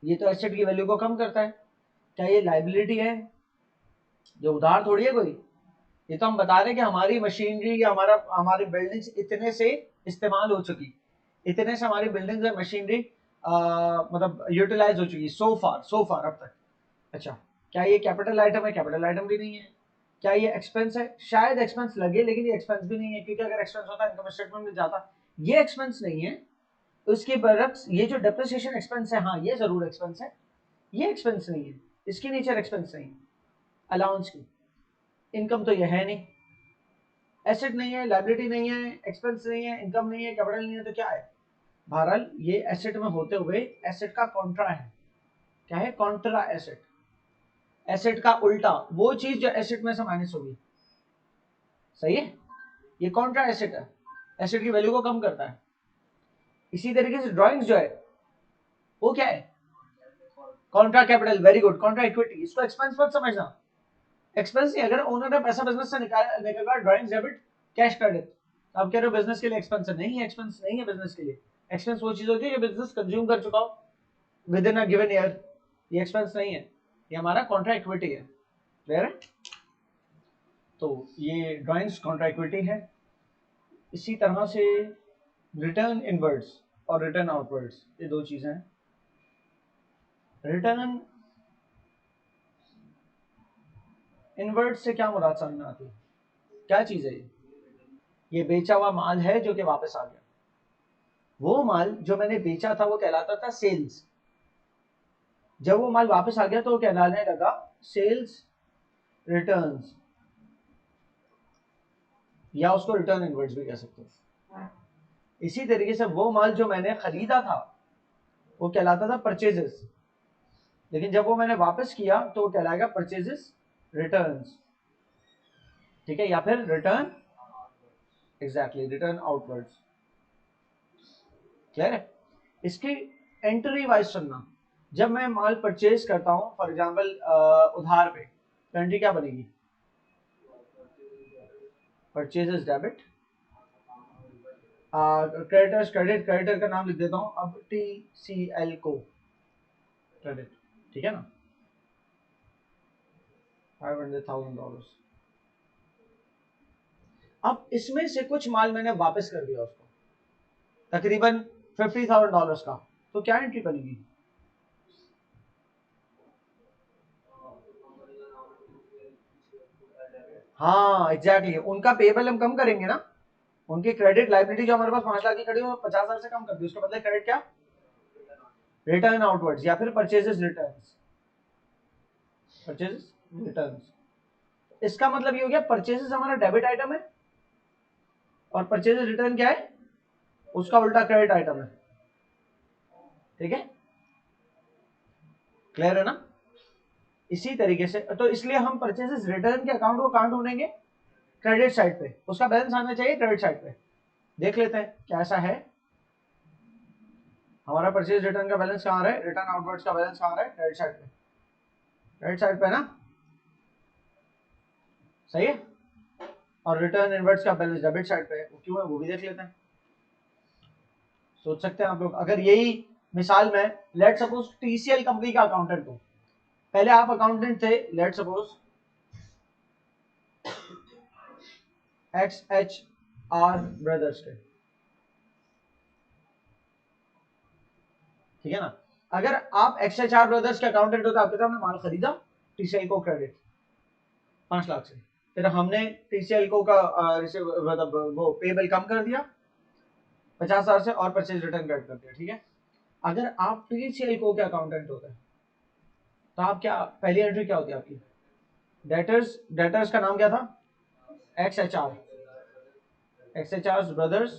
ये तो एसेट की वैल्यू को कम करता है। क्या ये लाइबिलिटी है? ये उधार थोड़ी है कोई, ये तो हम बता रहे हैं कि हमारी मशीनरी या हमारी बिल्डिंग्स इतने से इस्तेमाल हो चुकी, इतने से हमारी बिल्डिंग्स और मशीनरी मतलब यूटिलाइज हो चुकी सो फार अब तक। अच्छा, क्या ये कैपिटल आइटम है? कैपिटल आइटम भी नहीं है। क्या ये एक्सपेंस है? शायद एक्सपेंस लगे, लेकिन ये एक्सपेंस भी नहीं है, क्योंकि अगर एक्सपेंस होता इनकम स्टेटमेंट में जाता। ये एक्सपेंस नहीं है। उसके बरक्स ये जो डेप्रिसिएशन एक्सपेंस है, हाँ ये जरूर एक्सपेंस है, ये एक्सपेंस नहीं है, इसकी नेचर एक्सपेंस नहीं है अलाउंस की। इनकम तो ये है नहीं, एसेट नहीं है, लायबिलिटी नहीं है, एक्सपेंस नहीं है, इनकम नहीं है, कैपिटल नहीं है, तो क्या है? बहरहाल ये एसेट में होते हुए एसेट का कॉन्ट्रा है। क्या है? कॉन्ट्रा एसेट, एसेट का उल्टा, वो चीज जो एसेट में से माइनस होगी, सही है। ये कॉन्ट्रा एसेट है, एसेट की वैल्यू को कम करता है। इसी तरीके से ड्राइंग्स जो है वो क्या है? Contra capital, very good, Contra equity. इसको एक्सपेंस मत समझना, एक्सपेंस नहीं। अगर ओनर ने पैसा बिजनेस से निकाला, ड्राइंग्स डेबिट, कैश क्रेडिट, अब कह रहे हो बिजनेस के लिए एक्सपेंस है, नहीं है, एक्सपेंस नहीं है बिजनेस के लिए। एक्सपेंस वो चीज होती है जो बिजनेस कंज्यूम कर चुका हो with in a given year, ये एक्सपेंस नहीं है, ये हमारा कॉन्ट्रा इक्विटी है, क्लियर है। तो ये ड्राइंग्स कॉन्ट्रा इक्विटी है। इसी तरह से रिटर्न इनवर्ड्स और रिटर्न आउटवर्ड्स, ये दो चीजें हैं। रिटर्न इनवर्ड से क्या मुराद समझ में आती है? क्या चीज है ये बेचा हुआ माल है जो कि वापस आ गया। वो माल जो मैंने बेचा था वो कहलाता था सेल्स, जब वो माल वापस आ गया तो वो कहलाने लगा सेल्स रिटर्न्स, या उसको रिटर्न इनवर्ड्स भी कह सकते हो। इसी तरीके से वो माल जो मैंने खरीदा था वो कहलाता था परचेजेस, लेकिन जब वो मैंने वापस किया तो वो कहलाएगा परचेजेस रिटर्न्स, ठीक है, या फिर return, exactly return outwards. Clear है? इसकी एंट्री वाइज सुनना, जब मैं माल परचेज करता हूं फॉर एग्जांपल उधार पे, तो एंट्री क्या बनेगी? Purchases debit, creditors credit, creditor का नाम लिख देता हूं अब TCL को क्रेडिट, ठीक है ना, $500,000। अब इसमें से कुछ माल मैंने वापस कर दिया उसको, तकरीबन $50,000 का, तो क्या एंट्री बनेगी? हाँ एग्जैक्टली, उनका पेबल हम कम करेंगे ना, उनकी क्रेडिट लाइबिलिटी जो हमारे पास 5 लाख की खड़ी है 50,000 से कम कर दी, उसके बदले क्रेडिट क्या? रिटर्न आउटवर्ड्स या फिर परचेजेस रिटर्न्स, परचेजेस रिटर्न्स। इसका मतलब ये हो गया परचेजेस हमारा डेबिट आइटम है और परचेजेस रिटर्न क्या है? उसका उल्टा क्रेडिट आइटम है, ठीक है, क्लियर है ना? इसी तरीके से तो इसलिए हम परचेजेस रिटर्न के अकाउंट को कहां ढूंढेंगे? क्रेडिट साइड पे, उसका बैलेंस आना चाहिए क्रेडिट साइड पे। देख लेते हैं कैसा है हमारा परचेज रिटर्न का बैलेंस, कहां है? रिटर्न आउटवर्ड्स का बैलेंस कहां है? क्रेडिट साइड पे, क्रेडिट साइड पे ना, सही है। और रिटर्न इनवर्ड्स का बैलेंस डेबिट साइड पे है, वो क्यों है वो भी देख लेते हैं। सोच सकते हैं आप लोग, अगर यही मिसाल में लेट सपोज TCL कंपनी का अकाउंटेंट हो, पहले आप अकाउंटेंट थे लेट सपोज XHR ब्रदर्स के, ठीक है ना, अगर आप XHR ब्रदर्स के अकाउंटेंट हो तो आपके सामने माल खरीदा TCL को क्रेडिट 5 लाख से, फिर हमने TCL को का मतलब वो पेबल कम कर दिया 50,000 से और परचेज रिटर्न क्रेडिट कर दिया, ठीक है। अगर आप TCL को के अकाउंटेंट होते हैं तो आप क्या, पहली एंट्री क्या होती है आपकी? डेटर्स, डेटर्स का नाम क्या था? XHR, XHR brothers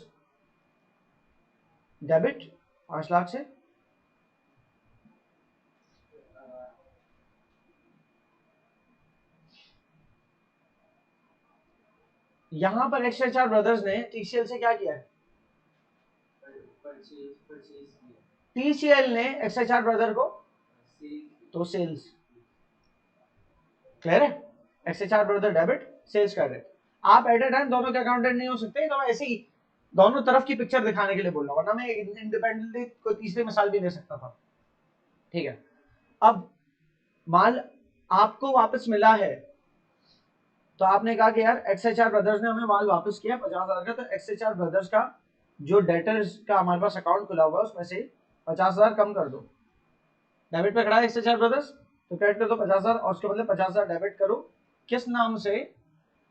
debit 5 lakh से, यहां पर XHR ब्रदर्स ने TCL से क्या किया है? TCL ने XHR ब्रदर को तो सेल्स, क्लियर है? XHR brother debit, sales credit. आप एट ए टाइम दोनों के अकाउंटेंट नहीं हो सकते, तो मैं ऐसे ही दोनों तरफ की पिक्चर दिखाने के लिए बोल रहा हूं, वरना मैं इंडिपेंडेंटली कोई तीसरी मिसाल भी दे सकता था, ठीक है। अब माल आपको वापस मिला है, तो आपने कहा कि यार XHR ब्रदर्स ने हमें माल वापस किया 50,000 का, तो XHR ब्रदर्स का जो डेटर्स का हमारे पास अकाउंट खुला हुआ है उसमें से 50,000 कम कर दो, डेबिट पे खड़ा है XHR ब्रदर्स, तो क्रेडिट कर दो 50,000 और उसके बदले 50,000 डेबिट करो, किस नाम से?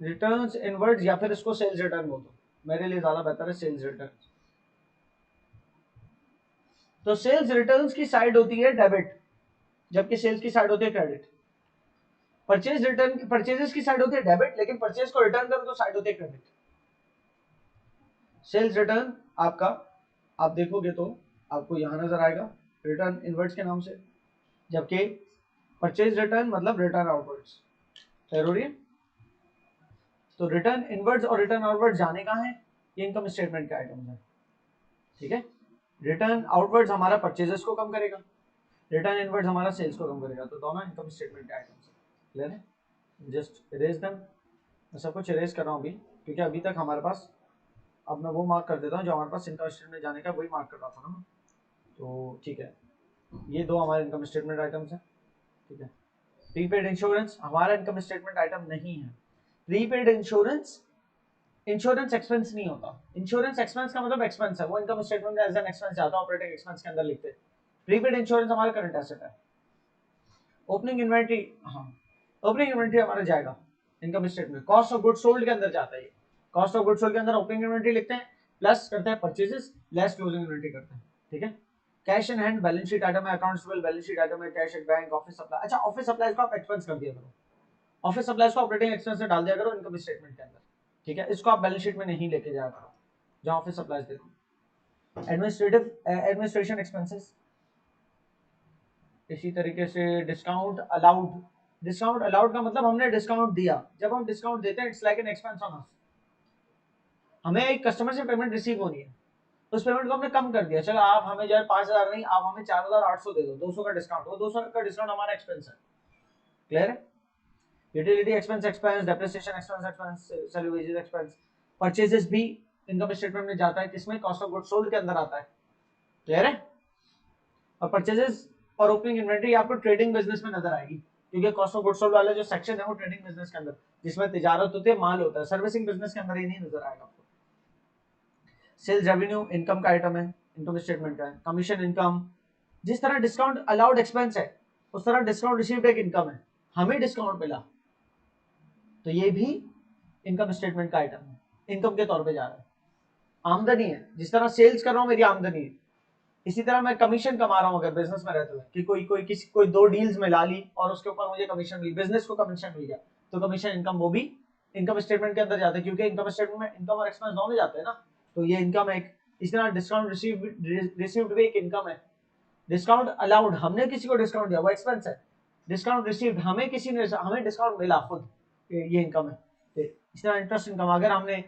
रिटर्न्स इनवर्ड्स, या फिर इसको सेल्स रिटर्न बोल दो, मेरे लिए ज्यादा बेहतर है सेल्स रिटर्न। तो सेल्स रिटर्न्स की साइड होती है डेबिट, जबकि सेल्स की साइड होती है क्रेडिट। परचेज रिटर्न, परचेजेस की साइड होती है डेबिट, लेकिन परचेज को रिटर्न करो तो साइड होती है क्रेडिट। सेल्स रिटर्न आपका, आप देखोगे तो आपको यहां नजर आएगा रिटर्न इनवर्ड्स के नाम से, जबकि परचेज रिटर्न मतलब रिटर्न आउटवर्ड्स, जरूरी है। तो रिटर्न इनवर्ड्स और रिटर्न आउटवर्ड्स जाने कहां है? ये इनकम स्टेटमेंट के आइटम्स है, ठीक है। रिटर्न आउटवर्ड्स हमारा परचेजेस को कम करेगा, रिटर्न इनवर्ड्स हमारा सेल्स को कम करेगा, तो दोनों इनकम स्टेटमेंट के आइटम्स है, क्लियर है? जस्ट इरेज देम, मैं सब कुछ इरेज कर रहा हूँ अभी, क्योंकि अभी तक हमारे पास, अब मैं वो मार्क कर देता हूँ जो हमारे पास इनकम स्टेटमेंट जाने का, वही मार्क कर रहा था ना, तो ठीक है। ये दो हमारे इनकम स्टेटमेंट आइटम्स हैं, ठीक है। प्रीपेड इंश्योरेंस हमारा इनकम स्टेटमेंट आइटम नहीं है। प्रीपेड इंश्योरेंस इंश्योरेंस एक्सपेंस नहीं होता, इंश्योरेंस एक्सपेंस का मतलब एक्सपेंस है, वो इनकम स्टेटमेंट में एज एन एक्सपेंस जाता है, ऑपरेटिंग एक्सपेंस के अंदर लिखते हैं। प्रीपेड इंश्योरेंस हमारा करंट एसेट है। ओपनिंग इन्वेंट्री, हाँ ओपनिंग इन्वेंट्री हमारा जाएगा income statement, cost of good sold के अंदर जाता है। कॉस्ट ऑफ गुड सोल्ड के अंदर ओपनिंग इन्वेंट्री लिखते हैं, प्लस करते हैं परचेजेस, लेस क्लोजिंग इन्वेंट्री करते हैं, ठीक है। Cash in hand balance sheet item है, accounts payable balance sheet item है, cash at bank, office supply. अच्छा ऑफिस सप्लाईज को आप एक्सपेंस कर दिया करो, ऑफिस सप्लाईज को ऑपरेटिंग एक्सपेंस में डाल दिया करो इनकम स्टेटमेंट के अंदर, ठीक है। इसको आप बैलेंस शीट में नहीं लेके जाया करो जहां ऑफिस सप्लाईज देखो। एडमिनिस्ट्रेटिव एडमिनिस्ट्रेशन एक्सपेंसेस, इसी तरीके से डिस्काउंट अलाउड डिस्काउंट अलाउड का मतलब हमने डिस्काउंट दिया। जब हम डिस्काउंट देते हैं it's like an expense on us. हमें एक कस्टमर से पेमेंट रिसीव होनी है, उस पेमेंट को हमने कम कर दिया, चलो आप हमें जो है 5,000 नहीं, आप हमें 4,800 दे दो, 200 का डिस्काउंट, वो 200 का डिस्काउंट हमारा एक्सपेंस है। क्लियर है? Utility expense expense, depreciation expense expense, salary wages expense, purchases भी इनकम स्टेटमेंट में जाता है, किसमें? कॉस्ट ऑफ गुड्स सोल्ड के अंदर आता है। क्लियर है? और परचेजेस और ओपनिंग इन्वेंटरी आपको ट्रेडिंग बिजनेस में नजर आएगी, क्योंकि कॉस्ट ऑफ गुड्स सोल्ड वाला जो सेक्शन है वो ट्रेडिंग बिजनेस के अंदर, जिसमें तिजारत होती है, माल होता है। सर्विसिंग बिजनेस के अंदर ये नहीं नजर आएगा आपको। सेल्स रेवेन्यू इनकम का आइटम है, इनकम स्टेटमेंट का है। कमीशन इनकम, जिस तरह डिस्काउंट अलाउड एक्सपेंस है उस तरह डिस्काउंट रिसीव्ड एक इनकम है, हमें डिस्काउंट मिला तो ये भी इनकम स्टेटमेंट का आइटम है, इनकम के तौर पे जा रहा है। आमदनी है, जिस तरह सेल्स कर रहा हूं मेरी आमदनी है, इसी तरह मैं कमीशन कमा रहा हूं अगर बिजनेस में रहते हुए, कि कोई 2 डील्स में ला ली और उसके ऊपर मुझे कमीशन मिली, बिजनेस को कमीशन मिल गया, तो कमीशन इनकम वो भी इनकम स्टेटमेंट के अंदर जाता है, क्योंकि इनकम स्टेटमेंट में इनकम और एक्सपेंस दोनों जाते हैं ना। तो ये इनकम एक, इस तरह डिस्काउंट रिसीव्ड भी एक इनकम है। डिस्काउंट अलाउड, हमने किसी को डिस्काउंट दिया, वो एक्सपेंस है। डिस्काउंट रिसीव्ड, हमें किसी ने, हमें डिस्काउंट मिला खुद, ये इनकम है। इस तरह इंटरेस्ट इनकम, अगर हमने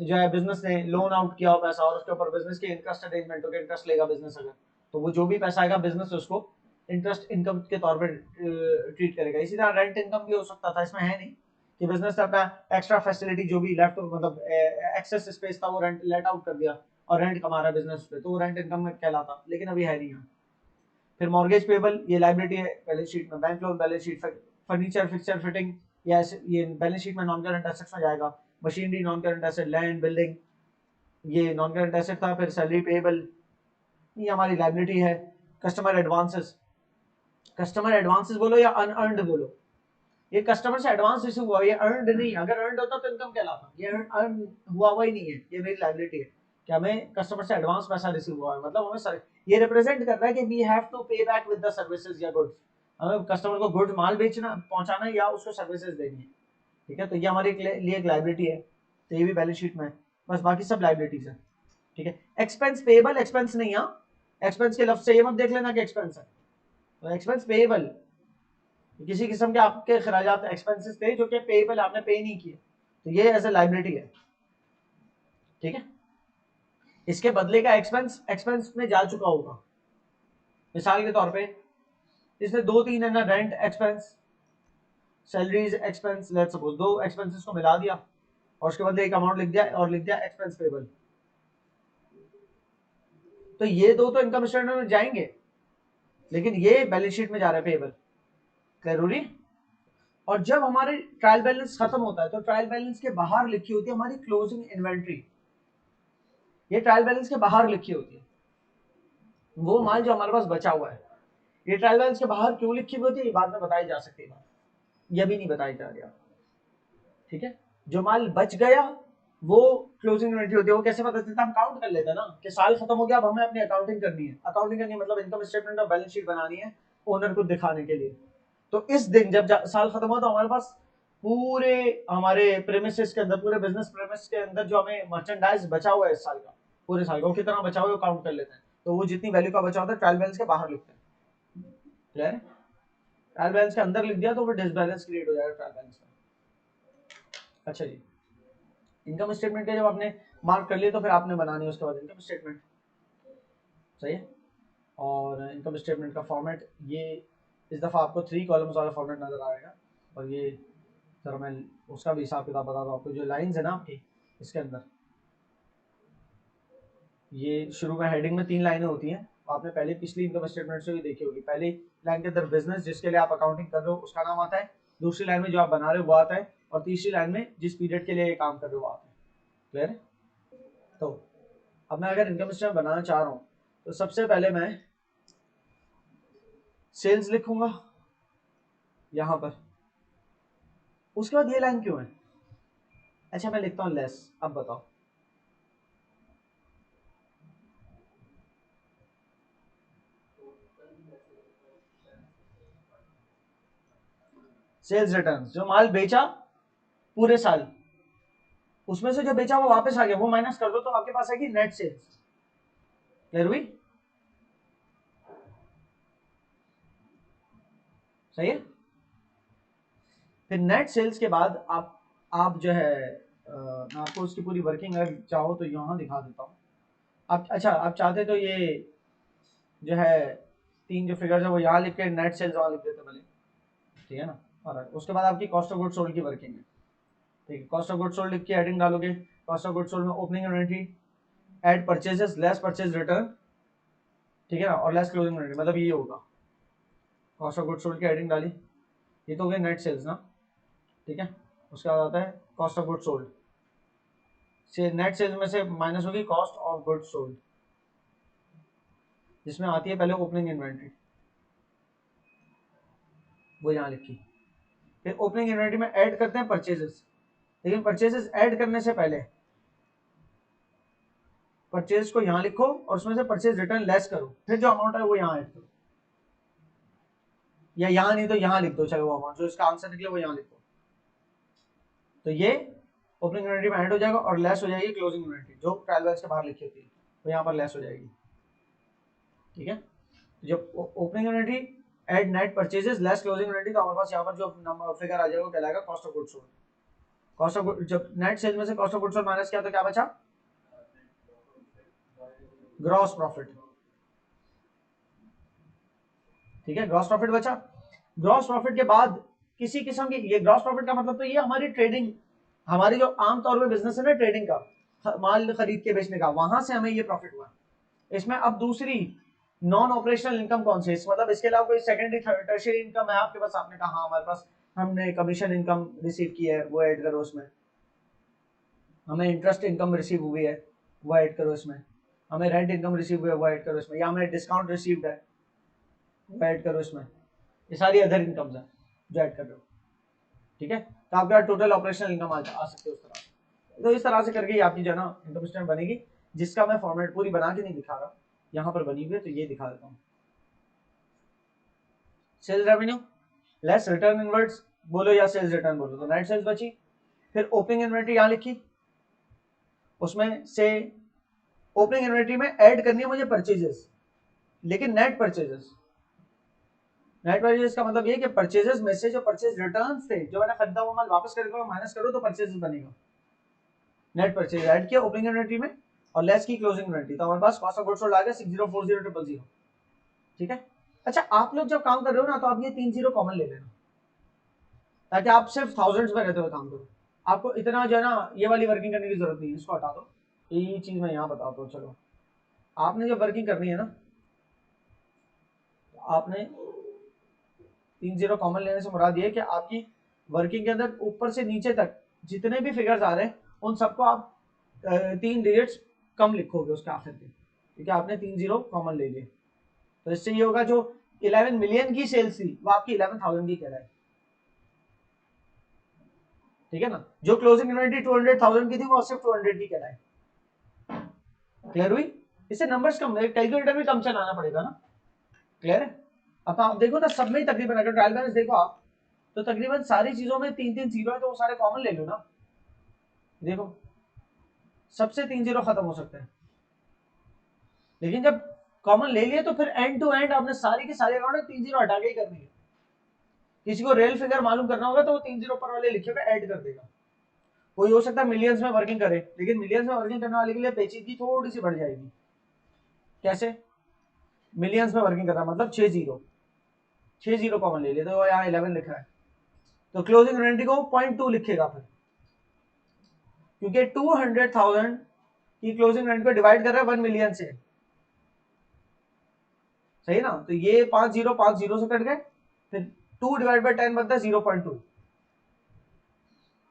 जो है बिजनेस ने लोन आउट किया हो पैसा और उसके ऊपर बिजनेस के इंटरेस्ट अरेंजमेंट होकर इंटरेस्ट लेगा बिजनेस, अगर तो वो जो भी पैसा आएगा बिजनेस उसको इंटरेस्ट इनकम के तौर पर ट्रीट करेगा। इसी तरह रेंट इनकम भी हो सकता था, इसमें है नहीं कि बिजनेस ने अपना एक्स्ट्रा फैसिलिटी जो भी लेफ्ट, मतलब एक्सेस स्पेस था वो रेंट लेट आउट कर दिया और रेंट कमा रहा है बिजनेस पे, तो वो रेंट इनकम में कहलाता, लेकिन अभी है नहीं यहाँ। फिर मॉर्गेज पेबल, ये लायबिलिटी है बैलेंस शीट में, bank loan balance sheet, furniture fixture fitting ये बैलेंस शीट में नॉन करंट एसेट्स में जाएगा। Machinery non current asset, land building ये नॉन करंट एसेट था। फिर सैलरी पेबल ये हमारी लायबिलिटी है। कस्टमर एडवांसेस, कस्टमर एडवांसेस बोलो या अनअर्नड बोलो, ये कस्टमर से एडवांस रिसीव हुआ, ये अर्नड नहीं। अगर अर्नड होता तो इनकम कहलाता, ये अर्न हुआ ही नहीं है, ये मेरी लायबिलिटी है कि हमें कस्टमर से एडवांस पैसा रिसीव हुआ है, मतलब हमें ये रिप्रेजेंट कर रहा है कि वी हैव टू पे बैक विद द सर्विसेज या गुड्स, हमें कस्टमर को गुड्स माल बेचना पहुंचाना है या उसको सर्विसेज देनी है। ठीक है, तो ये हमारे लिए एक लायबिलिटी है, तो ये भी बैलेंस शीट में है। बस बाकी सब लायबिलिटीज है। ठीक है, एक्सपेंस पेबल, एक्सपेंस नहीं, हाँ एक्सपेंस के लफ्ज से ये मत देख लेना कि एक्सपेंस है, तो एक्सपेंस पेबल किसी किस्म के आपके खराजात एक्सपेंसेस थे जो कि पेबल आपने पे नहीं किए, तो ये एज ए लायबिलिटी है। ठीक है, इसके बदले का एक्सपेंस एक्सपेंस में जा चुका होगा। मिसाल के तौर पे इसने 2-3 है ना, rent expense, salaries expense, let's suppose 2 expenses को मिला दिया और उसके बदले एक अमाउंट लिख दिया और लिख दिया एक्सपेंस पेबल, तो ये दो तो इनकम स्टेटमेंट में जाएंगे, लेकिन ये बैलेंस शीट में जा रहा है पेबल। जरूरी। और जब हमारे ट्रायल बैलेंस खत्म होता है तो ट्रायल बैलेंस के बाहर लिखी होती है हमारी क्लोजिंग इन्वेंट्री, ये ट्रायल बैलेंस के बाहर लिखी होती है, वो माल जो हमारे पास बचा हुआ है। ये ट्रायल बैलेंस के बाहर क्यों लिखी हुई होती है, ये बाद में बताई जा सकती है बात, ये भी नहीं बताई जा रही। ठीक है, जो माल बच गया वो क्लोजिंग इन्वेंट्री होती है। वो कैसे पता चलता है, हम काउंट कर लेते हैं ना कि साल खत्म हो गया, अब हमें अपनी अकाउंटिंग करनी है। अकाउंटिंग करनी मतलब इनकम स्टेटमेंट और बैलेंस शीट बनानी है ओनर को दिखाने के लिए। तो इस दिन जब साल खत्म हुआ तो हमारे पास पूरे हमारे प्रेमिसेस के अंदर, पूरे बिजनेस प्रेमिस के अंदर जो हमें मर्चेंडाइज बचा हुआ है इस साल का, पूरे साल का वो कितना बचा हुआ है काउंट कर लेते हैं, तो वो जितनी वैल्यू का बचा होता है ट्रायल बैलेंस के बाहर लिखते हैं। क्लियर? ट्रायल बैलेंस के अंदर लिख दिया तो फिर डिसबैलेंस क्रिएट हो जाएगा ट्रायल बैलेंस में। अच्छा जी, इनकम स्टेटमेंट के जब आपने मार्क कर लिए तो फिर आपने बनानी है उसके बाद इनकम स्टेटमेंट। सही है, और इनकम स्टेटमेंट का फॉर्मेट ये इस दफ़ा आपको 3 कॉलम्स वाला फॉर्मेट नज़र आएगा, और ये जरा मैं उसका भी हिसाब किताब बता दूँ आपको। जो लाइंस है ना आपकी इसके अंदर, ये शुरू में हेडिंग में 3 लाइनें होती हैं, आपने पहले पिछली इनकम स्टेटमेंट से भी देखी होगी। पहली लाइन के अंदर बिजनेस जिसके लिए आप अकाउंटिंग कर रहे हो उसका नाम आता है, दूसरी लाइन में जो आप बना रहे हो वो आता है, और तीसरी लाइन में जिस पीरियड के लिए ये काम कर रहे हो वो आता है। क्लियर है? तो अब मैं अगर इनकम स्टेटमेंट बनाना चाह रहा हूँ तो सबसे पहले मैं सेल्स लिखूंगा यहां पर, उसके बाद ये लाइन क्यों है? अच्छा मैं लिखता हूं लेस। अब बताओ, सेल्स रिटर्न, जो माल बेचा पूरे साल उसमें से जो बेचा वो वापस आ गया वो माइनस कर दो, तो आपके पास आएगी नेट सेल्स। क्लियर हुई? सही है। फिर नेट सेल्स के बाद आप जो है मैं आपको उसकी पूरी वर्किंग अगर चाहो तो यहाँ दिखा देता हूँ। आप अच्छा आप चाहते तो ये जो है तीन जो फिगर्स है वो यहाँ लिख के नेट सेल्स वहाँ लिख देते भले, ठीक है ना। और उसके बाद आपकी कॉस्ट ऑफ गुड सोल्ड की वर्किंग है, ठीक है। कॉस्ट ऑफ गुड सोल्ड लिख के हेडिंग डालोगे, कॉस्ट ऑफ गुड सोल्ड में opening inventory add purchases less purchase return, ठीक है ना, और लेस क्लोजिंग इन्वेंटरी, मतलब ये होगा। कॉस्ट ऑफ गुड सोल्ड की हेडिंग डाली, ये तो हो गया नेट सेल्स ना, ठीक है। उसके बाद आता है कॉस्ट ऑफ गुड सोल्ड, से नेट सेल्स में से माइनस होगी कॉस्ट ऑफ गुड सोल्ड, जिसमें आती है पहले ओपनिंग इन्वेंटरी, वो यहाँ लिखी। फिर ओपनिंग इन्वेंटरी में ऐड करते हैं परचेजेस, लेकिन परचेजेस ऐड करने से पहले परचेज को यहाँ लिखो और उसमें से परचेज रिटर्न लेस करो, फिर जो अमाउंट है वो यहाँ ऐड करो, या यहाँ नहीं तो यहाँ लिख दो, चलो वो अमाउंट जो इसका आंसर निकले वो यहाँ लिखो। तो ये ओपनिंग इन्वेंटरी में ऐड हो जाएगा और लेस हो जाएगी क्लोजिंग इन्वेंटरी जो ट्रायल बैलेंस के बाहर लिखी होती है, वो यहाँ पर लेस हो जाएगी, ठीक है। जब opening inventory add net purchases less closing inventory, तो हमारे पास यहाँ पर जो नंबर फिगर आ जाएगा वो कहलाएगा cost of good sold. Cost of good, जब नेट सेल में से cost of good sold minus किया तो क्या बचा, ग्रॉस प्रॉफिट, ठीक है, ग्रॉस प्रॉफिट बचा। ग्रॉस प्रॉफिट के बाद किसी किस्म की, ये ग्रॉस प्रॉफिट का मतलब तो ये हमारी ट्रेडिंग, हमारी जो आमतौर पर बिजनेस है ना ट्रेडिंग का, माल खरीद के बेचने का, वहां से हमें ये प्रॉफिट हुआ। इसमें अब दूसरी नॉन ऑपरेशनल इनकम कौन सी, मतलब इसके अलावा कोई सेकेंडरी टर्शियरी इनकम है आपके पास, आपने कहा हमारे पास हमने कमीशन इनकम रिसीव की है वो ऐड करो उसमें, हमें इंटरेस्ट इनकम रिसीव हुई है वो ऐड करो इसमें, हमें रेंट इनकम रिसीव हुई है वो ऐड करो इसमें, या हमें डिस्काउंट रिसीव्ड है वो ऐड करो इसमें। ये सारी अदर इनकम्स है जो ऐड कर रहे हो, ठीक है। तो आपका टोटल ऑपरेशनल इनकम आ सकते है उस तरह से। तो इस तरह से करके आपकी जो ना इनकम स्टेटमेंट बनेगी, जिसका मैं फॉर्मेट पूरी बना के नहीं दिखा रहा, यहाँ पर बनी हुई है तो ये दिखा देता हूँ। Sales revenue less return inwards बोलो या सेल्स रिटर्न बोलो, तो नेट सेल्स बची। फिर ओपनिंग इन्वेंटरी यहाँ लिखी, उसमें से ओपनिंग इन्वेंटरी में ऐड करनी है मुझे परचेजेस, लेकिन नेट परचेजेस। नेट परचेजेस का मतलब ये कि परचेजेस में से जो परचेज रिटर्न थे, जो मैंने खरीदा वो माल वापस करके माइनस करो तो परचेजेस बनेगा। नेट परचेज ऐड किया ओपनिंग इन्वेंटरी में और लेस की क्लोजिंग इन्वेंटरी, तो हमारे पास कॉस्ट ऑफ गुड्स सोल्ड आ गया 604000, ठीक है। अच्छा आप लोग जब काम कर रहे हो ना तो आप ये 3 जीरो कॉमन ले लेना, ताकि आप सिर्फ थाउजेंड्स में रहते हुए काम करो, आपको इतना जो है ना ये वाली वर्किंग करने की जरूरत नहीं है, इसको हटा दो। यही चीज मैं यहाँ बताता हूँ। चलो आपने जब वर्किंग करनी है ना, आपने 3 जीरो कॉमन लेने से मुराद ये कि आपकी वर्किंग के अंदर ऊपर से नीचे तक जितने भी फिगर्स आ रहे हैं उन सबको आप 3 डिजिट्स कम लिखोगे उसके आखिर के, ठीक है। आपने 3 जीरो कॉमन ले लिए, तो इससे ये होगा जो 11 मिलियन की सेल्स थी वो आपकी 11,000 की कहलाए, ठीक है ना। जो क्लोजिंग इन्वेंटरी 200,000 की थी वो सिर्फ 200 की कहलाए। क्लियर हुई, इससे नंबर्स कम, कैलकुलेटर भी कम चलाना पड़ेगा ना, क्लियर है। अब आप देखो ना सब में तकरीबन, अगर ट्रायल बैलेंस देखो आप तो तकरीबन सारी चीजों में 3-3 जीरो है, तो वो सारे कॉमन ले लो ना, देखो सबसे 3 जीरो खत्म हो सकते हैं। लेकिन जब कॉमन ले लिए तो फिर एंड टू एंड आपने सारी की सारी अकाउंट 3 जीरो हटा के ही करनी है। किसी को रियल फिगर मालूम करना होगा तो वो 3 जीरो पर वाले लिखे हुए ऐड कर देगा। कोई हो सकता है मिलियंस में वर्किंग करे, लेकिन मिलियंस में वर्किंग करने वाले के लिए पेचीदगी थोड़ी सी बढ़ जाएगी। कैसे, मिलियंस में वर्किंग कर रहा है मतलब 6 जीरो, 6 जीरो कॉमन ले लिया तो यहाँ 11 लिखा है, तो क्लोजिंग इन्वेंटरी को 0.2 लिखेगा फिर, क्योंकि 200,000 की क्लोजिंग इन्वेंटरी को डिवाइड कर रहा है 1 मिलियन से, सही ना। तो ये 5 जीरो से कट गए, फिर 2 डिवाइड बाई 10 बनता है 0.2,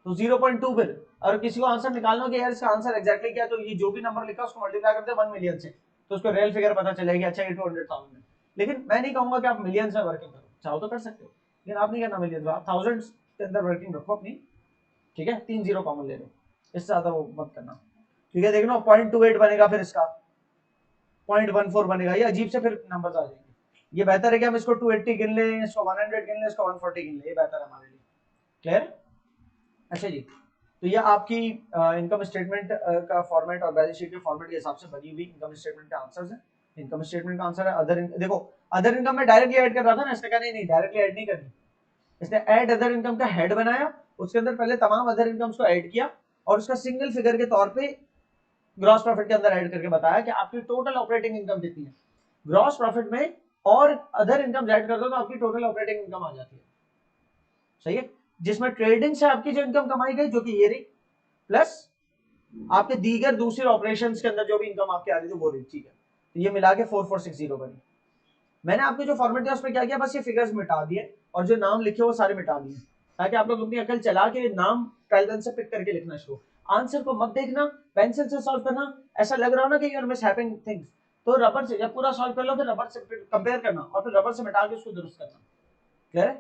तो 0.2 फिर। और किसी को आंसर निकालना हो कि यार इसका आंसर एग्जैक्टली क्या है, तो ये जो भी नंबर लिखा उसको मल्टीप्लाई करते हैं 1 मिलियन से, तो उसको रियल फिगर पता चलेगी, अच्छा ये 200,000 है। लेकिन मैं नहीं कहूंगा कि आप मिलियंस में वर्किंग करो, चाहो तो कर सकते हो, लेकिन आप नहीं करना मिलियंस में, आप थाउजेंड्स के अंदर वर्किंग रखो अपनी, ठीक है। 3 जीरो कॉमन ले लो, इससे ज्यादा वो मत करना, ठीक है। देखना 0.28 बनेगा, फिर इसका 0.14 बनेगा, ये अजीब से फिर नंबर आ जाएंगे। ये बेहतर है कि हम इसको 280 गिन लें, इसको 100 गिन लें, इसको 140 गिन लें, ये बेहतर है हमारे लिए। क्लियर, अच्छा जी। तो ये आपकी इनकम स्टेटमेंट का फॉर्मेट और बैलेंस शीट के फॉर्मेट के हिसाब से बनी हुई इनकम स्टेटमेंट के आंसर्स हैं। इनकम स्टेटमेंट का आंसर है अदर, देखो अदर इनकम में डायरेक्टली ऐड कर रहा था ना, इसने कहा नहीं डायरेक्टली ऐड नहीं करनी, इसने ऐड अदर इनकम का हेड बनाया, उसके अंदर पहले तमाम अदर इनकम्स को ऐड किया और उसका सिंगल फिगर के तौर पे ग्रॉस प्रॉफिट के अंदर ऐड करके बताया कि आपकी टोटल ऑपरेटिंग इनकम कितनी है। ग्रॉस प्रॉफिट में और अदर इनकम ऐड कर दो तो आपकी टोटल ऑपरेटिंग इनकम आ जाती है, सही है, जिसमें ट्रेडिंग से आपकी जो इनकम कमाई गई जो कि ये रही, प्लस आपके दीगर दूसरे ऑपरेशंस के अंदर जो भी इनकम आपकी आ रही थी वो रही, ठीक है। तो ये मिला के 4460 बनी। मैंने आपको जो फॉर्मेट दिया उसमें क्या किया, बस ये फिगर्स मिटा दिए और जो नाम लिखे वो सारे मिटा दिए, ताकि आप लोग अपनी अकल चला के नाम ट्रायल बैलेंस से पिक करके लिखना शुरू। आंसर को मत देखना, पेंसिल से सॉल्व करना, ऐसा लग रहा हो ना कि यू आर मिसहैपनिंग थिंग्स, तो रबर से जब पूरा सॉल्व कर लो फिर रबर से कंपेयर करना और फिर रबर से मिटा के उसको दुरुस्त करना। क्लियर है?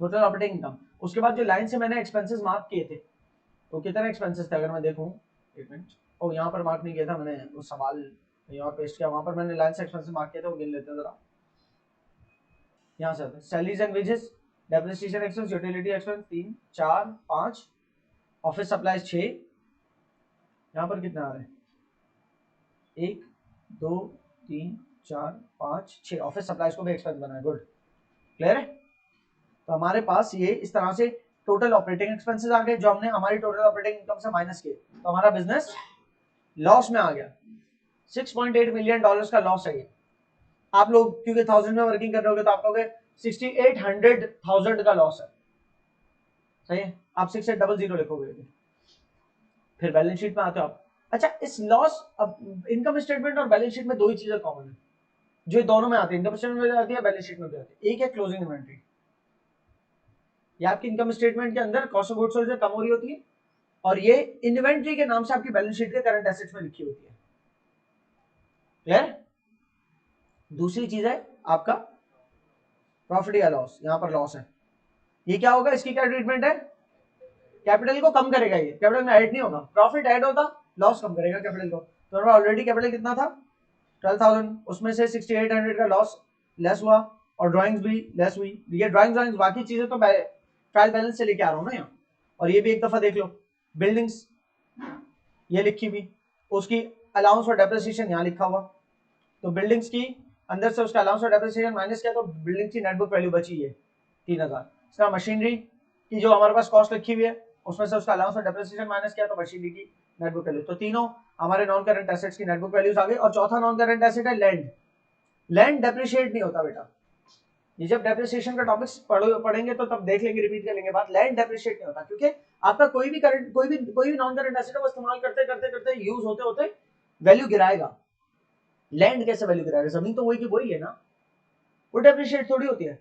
Total operating income. उसके बाद जो लाइन से मैंने एक्सपेंसेस मार्क किए थे, तो कितने एक्सपेंसेस थे अगर मैं देखूं, एक मिनट, ओ यहाँ पर मार्क नहीं किया था मैंने, वो सवाल यहाँ पेस्ट किया, वहां पर मैंने लाइन से एक्सपेंसेस मार्क किए थे, वो गिन लेते हैं जरा। यहाँ से salaries and wages, depreciation expense, utility expense 3 4 5, office supplies 6, यहाँ पर कितना आ रहा है 1 2 3 4 5 6, ऑफिस सप्लाईज को भी एक्सपेंस बना है, गुड, क्लियर है। तो हमारे पास ये इस तरह से टोटल ऑपरेटिंग एक्सपेंसेस आ गए जो हमने हमारी टोटल ऑपरेटिंग इनकम से माइनस किए, तो हमारा बिजनेस लॉस में आ गया, 6.8 मिलियन डॉलर्स का लॉस है ये। आप लोग क्योंकि 1000 में वर्किंग कर रहे होगे तो आप कहोगे 6800,000 का लॉस है, सही है, आप 6800 लिखोगे। फिर बैलेंस शीट में आते हो आप, अच्छा इस लॉस, अब इनकम स्टेटमेंट और बैलेंस शीट में दो ही चीजें कॉमन है जो दोनों में आती है, इनकम स्टेटमेंट में आती है, बैलेंस शीट में भी आती है। एक है क्लोजिंग इन्वेंट्री, ये आपकी इनकम स्टेटमेंट के अंदर कॉस्ट ऑफ गुड्स सोल्ड से कम हो रही होती है और ये इन्वेंट्री के नाम से आपकी बैलेंस शीट के करंट एसेट्स में लिखी होती है, क्लियर। दूसरी चीज है आपका प्रॉफिट या लॉस, यहां पर लॉस है, ये क्या होगा, इसकी क्या ट्रीटमेंट है, कैपिटल को कम करेगा, ये कैपिटल में ऐड नहीं होगा, प्रॉफिट ऐड होता लॉस कम करेगा कैपिटल को। तो ऑलरेडी कैपिटल कितना था 12,000, उसमें से 6800 का लॉस लेस हुआ और ड्राइंग्स भी लेस हुई, ये ड्राइंग्स बाकी चीजें तो मैं ट्रायल बैलेंस से लेके आ रहा हूँ ना यहाँ। और ये भी एक दफा देख लो, बिल्डिंग्स ये लिखी हुई, उसकी अलाउंस फॉर डेप्रिसिएशन यहाँ लिखा हुआ, तो बिल्डिंग्स की अंदर से उसका अलाउंस फॉर डेप्रिसिएशन माइनस किया तो बिल्डिंग की नेटबुक वैल्यू बची है 3000। इसका मशीनरी की जो हमारे पास कॉस्ट लिखी हुई है उसमें से उसका अलाउंस फॉर डेप्रिसिएशन माइनस किया तो मशीनरी की नेटबुक वैल्यू, तो तीनों हमारे नॉन करंट एसेट्स की नेटबुक वैल्यूज आ गई। और चौथा नॉन करंट एसेट है लैंड, लैंड डेप्रिशिएट नहीं होता बेटा, ये जब डेप्रिसिएशन का टॉपिक्स पढ़ेंगे तो तब देख लेंगे, रिपीट कर लेंगे बात, लैंड डेप्रिशिएट नहीं होता क्योंकि आपका कोई भी करंट कोई भी नॉन करंट एसेट है वो इस्तेमाल करते करते करते यूज होते होते वैल्यू गिराएगा। लैंड कैसे वैल्यू गिराएगा, जमीन तो वही की वही है ना, वो डेप्रिशिएट थोड़ी होती है।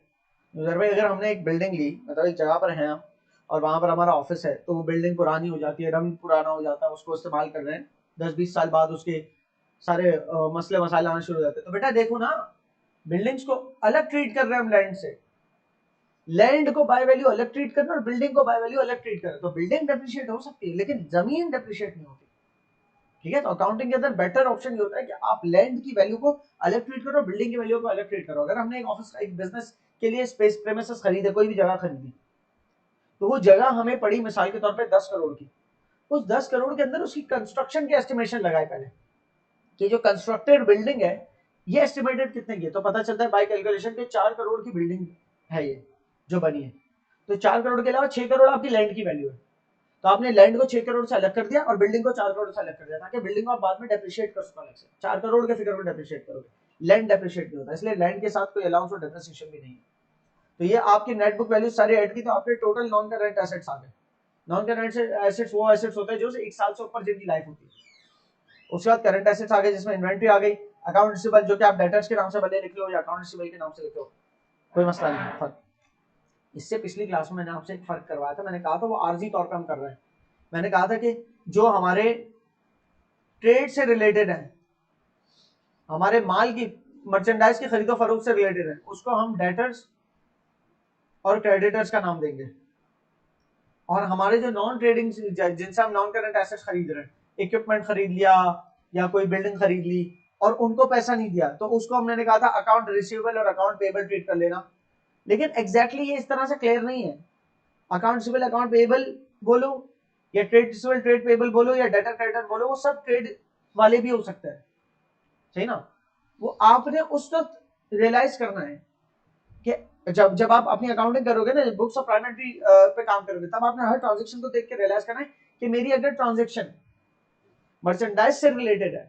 अगर हमने एक बिल्डिंग ली, मतलब एक जगह पर है हम और वहां पर हमारा ऑफिस है, तो वो बिल्डिंग पुरानी हो जाती है, रंग पुराना हो जाता है, उसको इस्तेमाल कर रहे हैं, 10-20 साल बाद उसके सारे मसले मसाले आने शुरू हो जाते हैं, तो बेटा देखो ना, बिल्डिंग्स को अलग ट्रीट कर रहे हैं हम लैंड से, लैंड को बाय वैल्यू अलग ट्रीट करना और बिल्डिंग को बाय वैल्यू अलग ट्रीट करना, तो बिल्डिंग डेप्रिशिएट हो सकती है लेकिन जमीन डेप्रिशिएट नहीं होती, ठीक है। तो अकाउंटिंग के अंदर बेटर ऑप्शन ये होता है कि आप लैंड की वैल्यू को अलग ट्रीट करो, बिल्डिंग की वैल्यू को अलग ट्रीट करो। अगर हमने एक ऑफिस एक बिजनेस के लिए स्पेस प्रेमिसेस खरीदे, कोई भी जगह खरीदी, तो वो जगह हमें पड़ी मिसाल के तौर पे 10 करोड़ की, उस 10 करोड़ के अंदर उसकी कंस्ट्रक्शन के एस्टिमेशन लगाए पहले कि जो कंस्ट्रक्टेड बिल्डिंग है ये एस्टिमेटेड कितने की है, तो पता चलता है बाय कैलकुलेशन के 4 करोड़ की बिल्डिंग है ये जो बनी है, तो 4 करोड़ के अलावा 6 करोड़ आपकी लैंड की वैल्यू है, तो आपने लैंड को 6 करोड़ से अलग कर दिया और बिल्डिंग को 4 करोड़ से अलग कर दिया ताकि बिल्डिंग को आप बाद में डेप्रिशिएट कर सको अलग से, 4 करोड़ के फिगर को डेप्रिशिएट करोगे, लैंड डेप्रिशिएट नहीं होता, इसलिए लैंड के साथ कोई अलाउंस और डेप्रिसिएशन भी नहीं है। तो ये आपकी नेट बुक वैल्यू सारी ऐड की तो आपके टोटल नॉन करंट एसेट्स आ गए। नॉन करंट एसेट्स वो एसेट्स होते हैं जो एक साल से ऊपर जिनकी लाइफ होती है। उसके बाद करंट एसेट्स आ गए जिसमें इन्वेंट्री आ गई, अकाउंट रिसीवेबल जो कि आप डेटर्स के नाम से भले लिख लो या अकाउंट रिसीवेबल के नाम से लिख लो, कोई मसला नहीं है। फर्क इससे पिछली क्लास में मैंने आपसे एक फर्क करवाया था, मैंने कहा था वो आर्जी तौर पर हम कर रहे हैं, मैंने कहा था कि जो हमारे ट्रेड से रिलेटेड है, हमारे माल की मर्चेंडाइज की खरीदो फरोख्त से रिलेटेड है, उसको हम डेटर्स और क्रेडिटर्स का नाम देंगे, और हमारे जो नॉन ट्रेडिंग जिनसे हम नॉन करंट एसेट्स खरीद रहे हैं, इक्विपमेंट खरीद लिया या कोई बिल्डिंग खरीद ली और उनको पैसा नहीं दिया, तो उसको हमने कहा था अकाउंट रिसीवेबल और अकाउंट पेबल ट्रीट कर लेना, लेकिन एग्जैक्टली ये इस तरह से क्लियर नहीं है। अकाउंट रिसीवेबल अकाउंट पेबल बोलो या ट्रेड रिसीवेबल ट्रेड पेबल बोलो या डेटर क्रेडिटर बोलो, वो सब ट्रेड वाले भी हो सकता है, सही ना, वो आपने उस वक्त रियलाइज करना है कि जब जब आप अपनी अकाउंटिंग करोगे ना, बुक्स ऑफ प्राइम एंट्री पे काम करोगे, तब आपने हर ट्रांजेक्शन को देख के रियलाइज करना है कि मेरी अगर ट्रांजेक्शन मर्चेंडाइज से रिलेटेड है,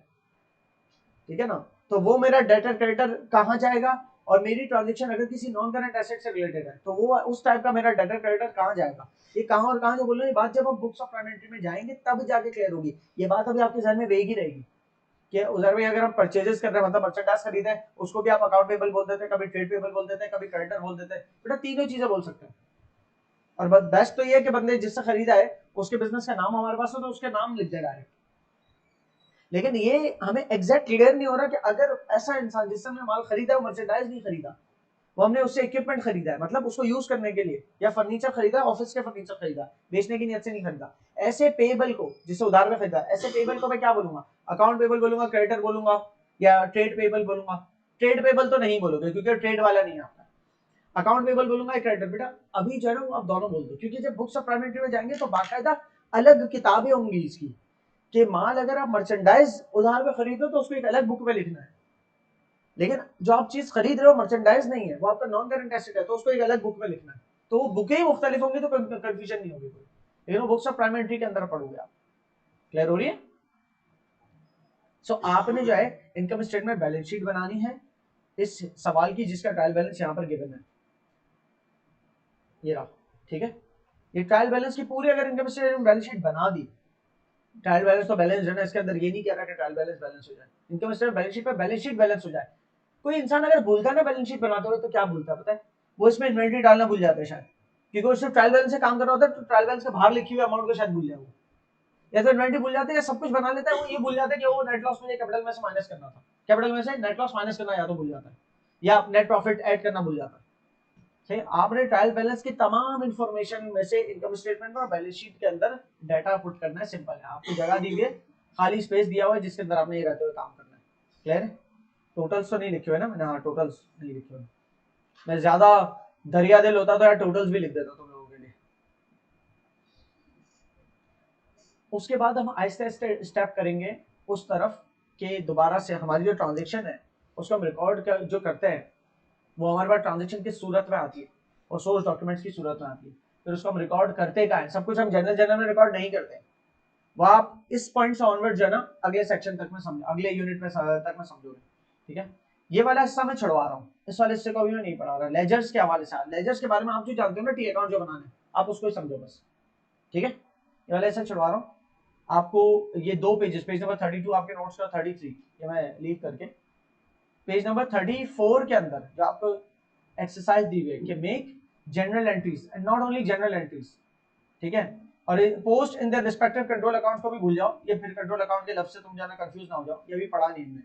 ठीक है ना, तो वो मेरा डेटर क्रेडिटर कहाँ जाएगा, और मेरी ट्रांजेक्शन अगर किसी नॉन करंट एसेट से रिलेटेड है तो वो उस टाइप का मेरा डेटर क्रेडिटर कहाँ जाएगा। ये कहाँ और कहाँ जो बोल रहे हैं, ये बात जब आप बुक्स ऑफ प्राइम एंट्री में जाएंगे तब जाके क्लियर होगी। ये बात अभी आपके ध्यान में रहेगी रहेगी कि उधर भी अगर हम परचेजेस कर रहे हैं, मतलब मर्चेंडाइज खरीदे हैं, उसको भी आप अकाउंट पेबल बोल देते हैं, कभी ट्रेड पेबल बोल देते हैं, कभी क्रेडिटर बोल देते हैं। बेटा तीनों चीजें बोल सकते हैं। और बेस्ट तो ये है कि बंदे जिससे खरीदा है उसके बिजनेस का नाम हमारे पास हो तो उसके नाम लिख दे डायरेक्ट। लेकिन ये हमें एग्जैक्ट क्लियर नहीं हो रहा कि अगर ऐसा इंसान जिससे हमने माल खरीदा है, मर्चेंडाइज नहीं खरीदा, वो हमने उससे इक्विपमेंट खरीदा है, मतलब उसको यूज करने के लिए, या फर्नीचर खरीदा, ऑफिस के फर्नीचर खरीदा, बेचने की नियत से नहीं खरीदा, ऐसे पेबल को, जिसे उधार में खरीदा, ऐसे पेबल को मैं क्या बोलूंगा, अकाउंट पेबल बोलूंगा, क्रेडिटर बोलूंगा, या ट्रेड पेबल बोलूंगा। ट्रेड पेबल तो नहीं बोलोगे क्योंकि ट्रेड वाला नहीं है आपका। अकाउंट पेबल बोलूंगा या क्रेडिटर। बेटा अभी जो है ना आप दोनों बोल दो, क्योंकि जब बुक्स ऑफ प्राइम एंट्री में जाएंगे तो बाकायदा अलग किताबें होंगी इसकी, कि माल अगर आप मर्चेंडाइज उधार में खरीदो तो उसको एक अलग बुक में लिखना है, लेकिन जो आप चीज खरीद रहे हो मर्चेंडाइज नहीं है, वो आपका नॉन करंट एसेट है, तो उसको एक अलग बुक में लिखना है। तो वो बुकें ही मुख्तलिफ होंगी तो कंफ्यूजन नहीं होगी कोई, लेकिन वो बुक्स ऑफ प्राइम एंट्री के अंदर पढ़ोगे आप। क्लियर हो रही है? सो आपने जो है इनकम स्टेटमेंट बैलेंस शीट बनानी है इस सवाल की, जिसका ट्रायल बैलेंस यहाँ पर गिवन है, ये रहा। ठीक है, ये ट्रायल बैलेंस की पूरी अगर इनकम स्टेटमेंट बैलेंस शीट बना दी, ट्रायल बैलेंस तो बैलेंस है ना, इसके अंदर ये नहीं कह रहा कि ट्रायल बैलेंस बैलेंस हो जाए, इनकम स्टेटमेंट बैलेंस शीट पर बैलेंस शीट बैलेंस हो जाए। कोई इंसान अगर भूलता है ना बैलेंस शीट बनाते हुए, तो क्या भूलता है पता है? वो इसमें इन्वेंटरी डालना भूल जाता है शायद, क्योंकि वो सिर्फ ट्रायल बैलेंस से काम कर रहा होता है, तो ट्रायल बैलेंस के बाहर लिखी हुई अमाउंट को शायद भूल जाए वो, या तो इन्वेंटरी भूल जाते हैं, या सब कुछ बना लेता है, वो ये भूल जाता है कि वो नेट लॉस मुझे कैपिटल में से माइनस करना था, कैपिटल में से नेट लॉस माइनस करना या तो भूल जाता है, या नेट प्रॉफिट ऐड करना भूल जाता है। सही, आपने ट्रायल बैलेंस की तमाम इंफॉर्मेशन में से इनकम स्टेटमेंट और बैलेंस शीट के अंदर डाटा पुट करना है। सिंपल है, आपको जगह दी हुई है, खाली स्पेस दिया हुआ है जिसके अंदर आपने ये रहते हुए काम करना है। क्लियर है? टोटल्स तो नहीं लिखे हुए ना मैंने, हाँ टोटल्स नहीं लिखे हुए, मैं ज्यादा दरिया दिल होता तो यार टोटल्स भी लिख देता तुम लोगों के लिए। उसके बाद हम आहिस्ते आहिस्ते स्टेप करेंगे उस तरफ कि दोबारा से हमारी जो ट्रांजेक्शन है उसको हम रिकॉर्ड जो करते हैं, वो हमारे पास ट्रांजेक्शन की सूरत में आती है और सोर्स डॉक्यूमेंट्स की सूरत में आती है। फिर उसको हम रिकॉर्ड करते का है, सब कुछ हम जनरल जनरल में रिकॉर्ड नहीं करते। वो आप इस पॉइंट से ऑनवर्ड जो है ना अगले सेक्शन तक में समझ, अगले यूनिट में तक में समझोगे। ठीक है, ये वाला हिस्सा मैं छुड़वा रहा हूँ, इस वाले हिस्से को अभी मैं नहीं पढ़ा रहा। लेजर्स के हवाले से, लेजर्स के बारे में आप जो जानते हो ना, टी अकाउंट जो बनाने, आप उसको ही समझो बस। ठीक है, ये वाला हिस्सा छुड़वा रहा हूँ आपको। ये दो पेजेस, पेज नंबर 32 आपके नोट्स का, 33 ये मैं लीव करके, पेज नंबर 34 के अंदर जो आपको एक्सरसाइज दी हुई है कि make general entries and not only general entries. ठीक है, और post in the respective control account को भी भूल जाओ, ये फिर कंट्रोल अकाउंट के लफ्ज से तुम जाना कंफ्यूज ना हो जाओ, ये भी पढ़ा नहीं इनमें।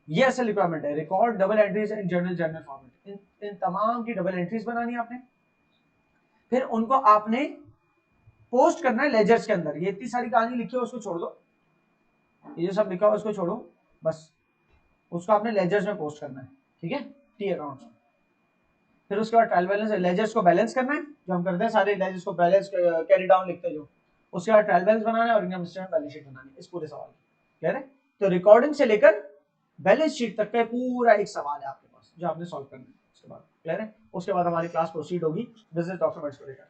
ये असल रिक्वायरमेंट है, record double entries in journal format. इन तमाम की डबल एंट्रीज बनानी है आपने, फिर उनको आपने पोस्ट करना है लेजर्स के अंदर। ये इतनी सारी कहानी लिखी है उसको छोड़ दो, ये जो सब लिखा हुआ उसको छोड़ो, बस उसको आपने लेजर्स में पोस्ट करना है। ठीक है, टी अकाउंट। फिर उसके बाद ट्रायल बैलेंस, लेजर्स को बैलेंस करना है, जो हम करते हैं सारे लेजर्स को बैलेंस कैरी डाउन लिखते हैं जो, उसके बाद ट्रायल बैलेंस बनाना है और इनकम स्टेटमेंट बैलेंस शीट बनानी है। इस पूरे सवाल क्लियर है? तो रिकॉर्डिंग से लेकर बैलेंस शीट तक का पूरा एक सवाल है आपके पास जो आपने सॉल्व करना है। उसके बाद क्लियर है? उसके बाद हमारी क्लास प्रोसीड होगी बिजनेस डॉक्यूमेंट्स को लेकर।